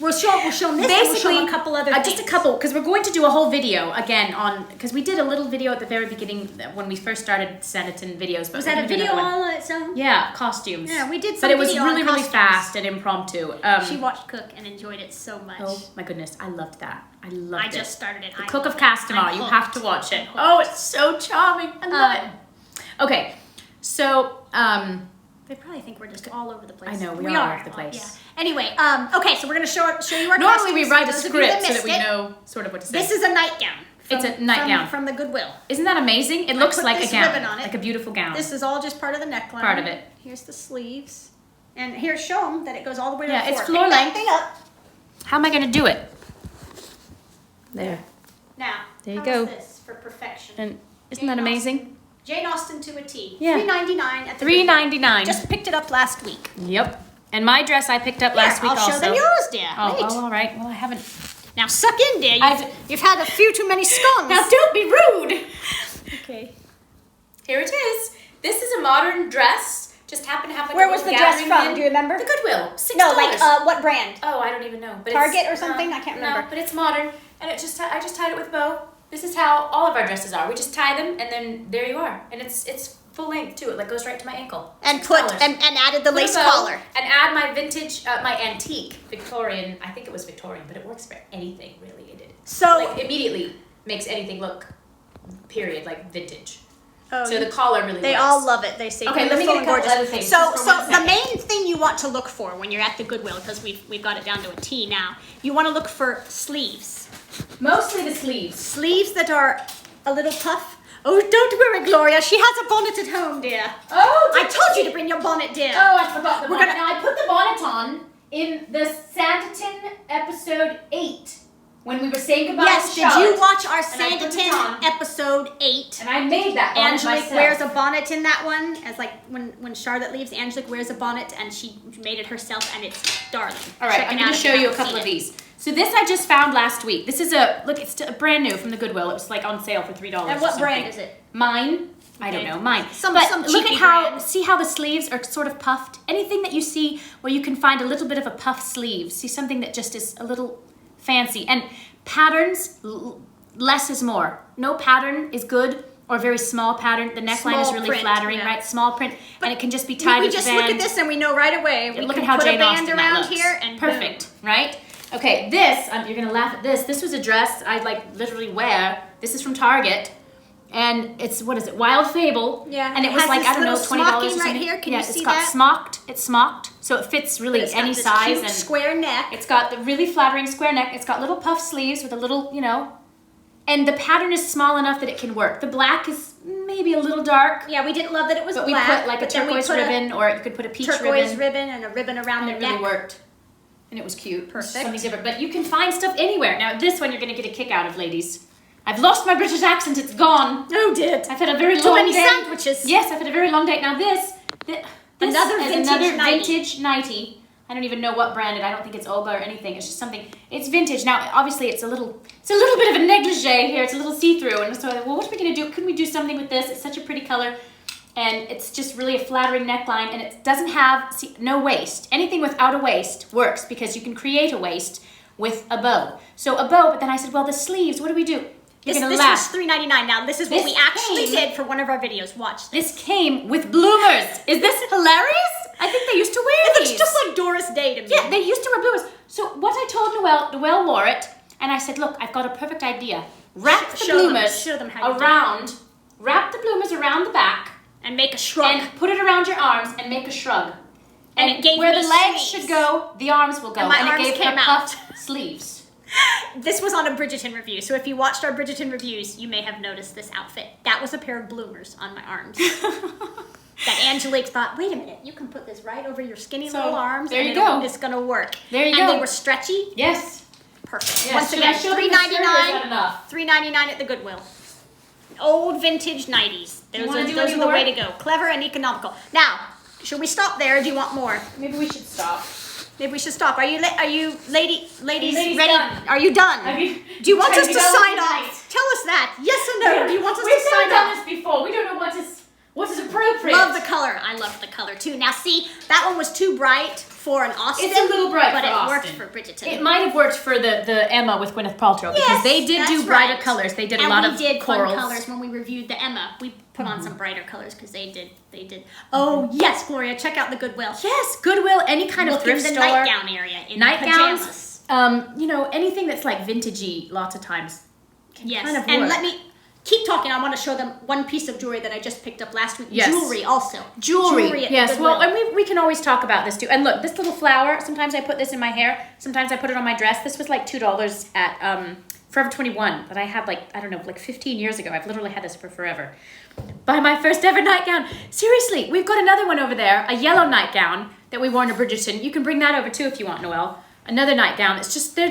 We'll show this. and we'll show them a couple other things. Just a couple, because we're going to do a whole video again on, because we did a little video at the very beginning when we first started Sanditon videos. But Was we're that a gonna do video another one. on its own? Yeah, costumes. Yeah, we did But some it was video on really, really costumes. fast and impromptu. She watched Cook and enjoyed it so much. Oh my goodness, I loved that. I loved it. I just started it. The I Cook of love it. Castamar. I'm You hooked. have to watch it. I'm hooked. Oh, it's so charming. I love it. Okay, so They probably think we're just all over the place. I know, we are all over the place. Yeah. Anyway, okay, so we're going to show you our normally we costumes. write a Those of you script so that missed we it, know sort of what to say. This is a nightgown. It's a nightgown. From the Goodwill. Isn't that amazing? It looks put like a this gown, ribbon on it. like a beautiful gown. This is all just part of the neckline. Part of it. Here's the sleeves. And here, show them that it goes all the way to Yeah, the it's floor. floor Pick that length. thing up. How am I going to do it? There. Now, There you how go. is this for perfection? And isn't that amazing? Jane Austen to a T. Yeah. $3.99 at the $3.99. Just picked it up last week. Yep. And my dress I picked up last week I'll also. show them yours, dear. Oh, Wait. all right. Well, I haven't. Now suck in, dear. You've had a few too many scones. Now don't be rude. Okay. Here it is. This is a modern dress. Just happened to have like Where a was the little dress gathering from? in. Do you remember? The Goodwill. $6. No, like what brand? Oh, I don't even know. But Target it's, or something? I can't remember. No, but it's modern, and it just I just tied it with a bow. This is how all of our dresses are. We just tie them, and then there you are. And it's full length too. It like goes right to my ankle. And $6. and added the Put a lace bow collar. and add my vintage, my antique Victorian. I think it was Victorian, but it works for anything really. It did. So Like immediately makes anything look, period, like vintage. oh, So the collar really. they works. all love it. They say Okay, let me beautiful get a and couple gorgeous. other things, So just for one the second. main thing you want to look for when you're at the Goodwill, because we've got it down to a T now. You want to look for sleeves. Mostly the sleeves. Sleeves that are a little puff. Oh, don't wear it, Gloria. She has a bonnet at home, dear. Oh, I told you to bring your bonnet, dear. Oh, I forgot the We're bonnet. gonna- Now, I put the bonnet on in the Sanditon episode 8 when we were saying goodbye Yes, to did Charlotte. you watch our and I put it Sanditon on. episode 8? And I made that bonnet Angelique myself. wears a bonnet in that one, as like when Charlotte leaves, Angelique wears a bonnet and she made it herself and it's darling. All right, Check I'm it going out to if show you a haven't couple seen of it. these. So this I just found last week. This is it's brand new from the Goodwill. It was like on sale for $3. And or what brand something. is it? Mine. I don't Okay. know, mine. Some But look at cheapy how, brand. see how the sleeves are sort of puffed? Anything that you see where you can find a little bit of a puff sleeve. See something that just is a little fancy. And patterns, less is more. No pattern is good or very small pattern. The neckline is Small really print, flattering, yeah. right? Small print. And it can just be tied We with a just band. look at this and we know right away. We Look can at how put Jane a band Austen that around looks. here and Perfect, right? Okay, this, you're gonna laugh at this. This was a dress I like literally wear. This is from Target. And it's, what is it, Wild Fable. Yeah, And it it was has like, this I don't know, little $20 or smocking something. right here. Can yeah, you see it's got that? smocked. It's smocked. So it fits really It's got any this size. cute And square neck. it's got the really flattering square neck. It's got little puff sleeves with a little, and the pattern is small enough that it can work. The black is maybe a little dark. Yeah, we didn't love that it was But black. we put like a but then we turquoise put ribbon, or you could put a peach turquoise ribbon. ribbon and a ribbon around And the it neck. really worked. And it was cute. It was Perfect. something different. But you can find stuff anywhere. Now, this one you're going to get a kick out of, ladies. I've lost my British accent. It's gone. Oh, did. I've had a very Too long many day. sandwiches. Yes, I've had a very long day. Now, this Another is vintage another nightie. vintage nightie. I don't even know what branded. I don't think it's Olga or anything. It's just something. It's vintage. Now, obviously, it's a little bit of a negligee here. It's a little see-through. And so, well, what are we going to do? Couldn't we do something with this? It's such a pretty color. And it's just really a flattering neckline. And it doesn't have, no waist. Anything without a waist works because you can create a waist with a bow. So a bow, but then I said, well, the sleeves, what do we do? You're This going to was laugh. $3.99. Now, this is what This we actually came- did for one of our videos. Watch this. This came with bloomers. Is this hilarious? I think they used to wear It these. looks just like Doris Day to me. Yeah, they used to wear bloomers. So what I told Noelle wore it, and I said, look, I've got a perfect idea. Wrap the Show them how you do it. wrap the bloomers around the back, And make a shrug. and put it around your arms, and make a shrug. And it gave where me the legs sleeves. should go, the arms will go. And my it arms gave came her out. puffed sleeves. This was on a Bridgerton review, so if you watched our Bridgerton reviews, you may have noticed this outfit. That was a pair of bloomers on my arms. That Angelique thought, wait a minute, you can put this right over your skinny So, little arms. there and you go. It's gonna work. There you and go. they were stretchy. Yes. Perfect. Yes. Once Should again, I show them the skirt or is that $3.99. enough? $3.99 at the Goodwill. Old vintage 90s. you Those wanna are, do those any are the more? way to go. Clever and economical. Now, should we stop there or do you want more? Maybe we should stop. Maybe we should stop. Are you ladies ladies ready? done? Are you done? Have you- Do you want Have us you to done sign tonight? off? Tell us that. Yes or no? Do you want us We've to never sign done off? this before. We don't know what is appropriate. Love the color. I love the color too. Now see, that one was too bright for an Austen. It's a little bright but for it Austen. worked for Bridgerton. It might have worked for the Emma with Gwyneth Paltrow because Yes, they did do that's brighter right. colors. They did and a lot we of did corals. fun colors when we reviewed the Emma. We put on some brighter colors because they did. Oh yes, Gloria, check out the Goodwill. Yes, Goodwill, any kind of Look in thrift the store. nightgown area in Nightgowns. pajamas. Anything that's like vintagey. Lots of times. Can Yes, kind of and work. let me keep talking. I want to show them one piece of jewelry that I just picked up last week. Yes. Jewelry also. Jewelry, at yes. Goodwill. Well, and we can always talk about this too. And look, this little flower. Sometimes I put this in my hair. Sometimes I put it on my dress. This was like $2 at Forever 21 that I had like 15 years ago. I've literally had this for forever. Buy my first ever nightgown. Seriously, we've got another one over there, a yellow nightgown that we wore in a Bridgerton. You can bring that over too if you want, Noelle. Another nightgown. It's just they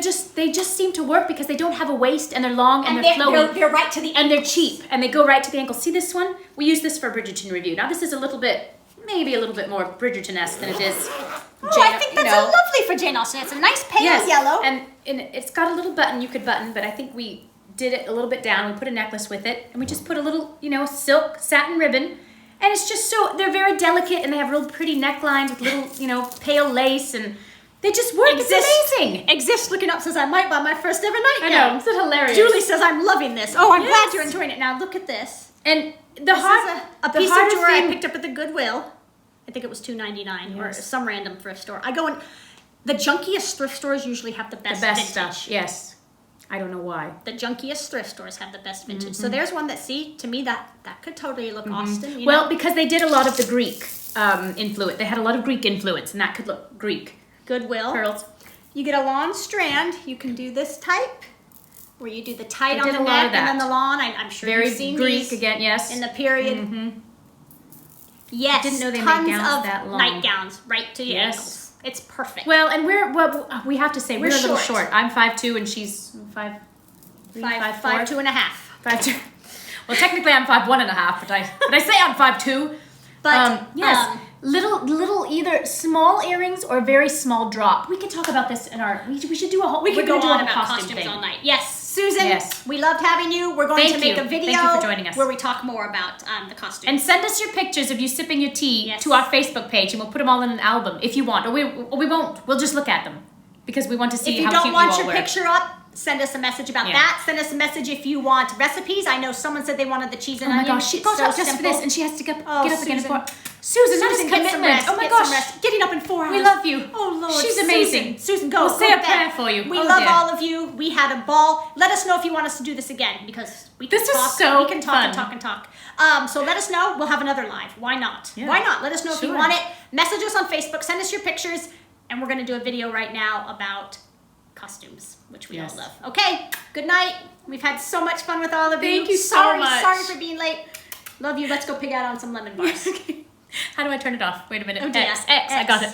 just seem to work because they don't have a waist and they're long and they're flowy. They're right to the And they're cheap, and they go right to the ankle. See this one? We use this for a Bridgerton review. Now this is maybe a little bit more Bridgerton-esque than it is I think that's lovely for Jane Austen. It's a nice pale yellow. And it's got a little button you could button, but I think we did it a little bit down. We put a necklace with it, and we just put a little, silk satin ribbon. And it's just they're very delicate, and they have real pretty necklines with little, pale lace, and they just work. It's amazing. Exist looking up says I might buy my first ever nightgown. I know, isn't it hilarious? Julie says I'm loving this. Oh, I'm Yes. glad you're enjoying it. Now look at this. And the This heart, is a the piece of hardest jewelry I thing- picked up at the Goodwill. I think it was $2.99 or Yes. some random thrift store. I go in. The junkiest thrift stores usually have the best vintage. stuff. Yes, I don't know why. The junkiest thrift stores have the best vintage. Mm-hmm. So there's one that, to me, that could totally look Austen. Well, know? because they did a lot of the Greek influence. They had a lot of Greek influence, and that could look Greek. Goodwill. Pearls. You get a long strand. You can do this type, where you do the tight I on did the a lot of neck and then that. the lawn. I'm sure Very you've seen Greek these again, yes. in the period. Mm-hmm. Yes, Didn't know they made tons gowns of that long. nightgowns right to your Yes. ankles. It's perfect. Well, and we have to say we're a little short. short. I'm 5'2" and she's 5'3", 5'4". 5'2.5". 5'2". Well, technically I'm 5'1.5", but I say I'm 5'2". But yes, little either small earrings or very small drop. We could talk about this in our. We should do a whole. we could go do on a about costume costumes thing. all night. Yes, Susan. Yes. We loved having you. We're going to Thank make you. a video Thank you for joining us. where we talk more about the costumes. And send us your pictures of you sipping your tea Yes. to our Facebook page, and we'll put them all in an album if you want, or we won't. We'll just look at them because we want to see if you how don't cute want you all your were. picture up, send us a message about Yeah. that. Send us a message if you want recipes. I know someone said they wanted the cheese and Oh my onion. gosh, she It's got so up just simple. for this, and she has to get Oh, up again. Susan. Susan, that is Susan, get some commitment. rest. Oh my Get gosh, some rest. Getting up in 4 hours. we love you. Oh Lord, She's amazing. Susan, go. We'll go say to a bed. prayer for you. We Oh, love dear. all of you. We had a ball. Let us know if you want us to do this again because we can This is talk. so we can talk fun. and talk and talk. So let us know. We'll have another live. Why not? Yeah. Why not? Let us know if you Sure. want it. Message us on Facebook. Send us your pictures, and we're going to do a video right now about costumes, which we Yes. all love. Okay. Good night. We've had so much fun with all of you. Thank you so sorry, much. Sorry for being late. Love you. Let's go pig out on some lemon bars. How do I turn it off? Wait a minute. Oh, dear. X. I got it.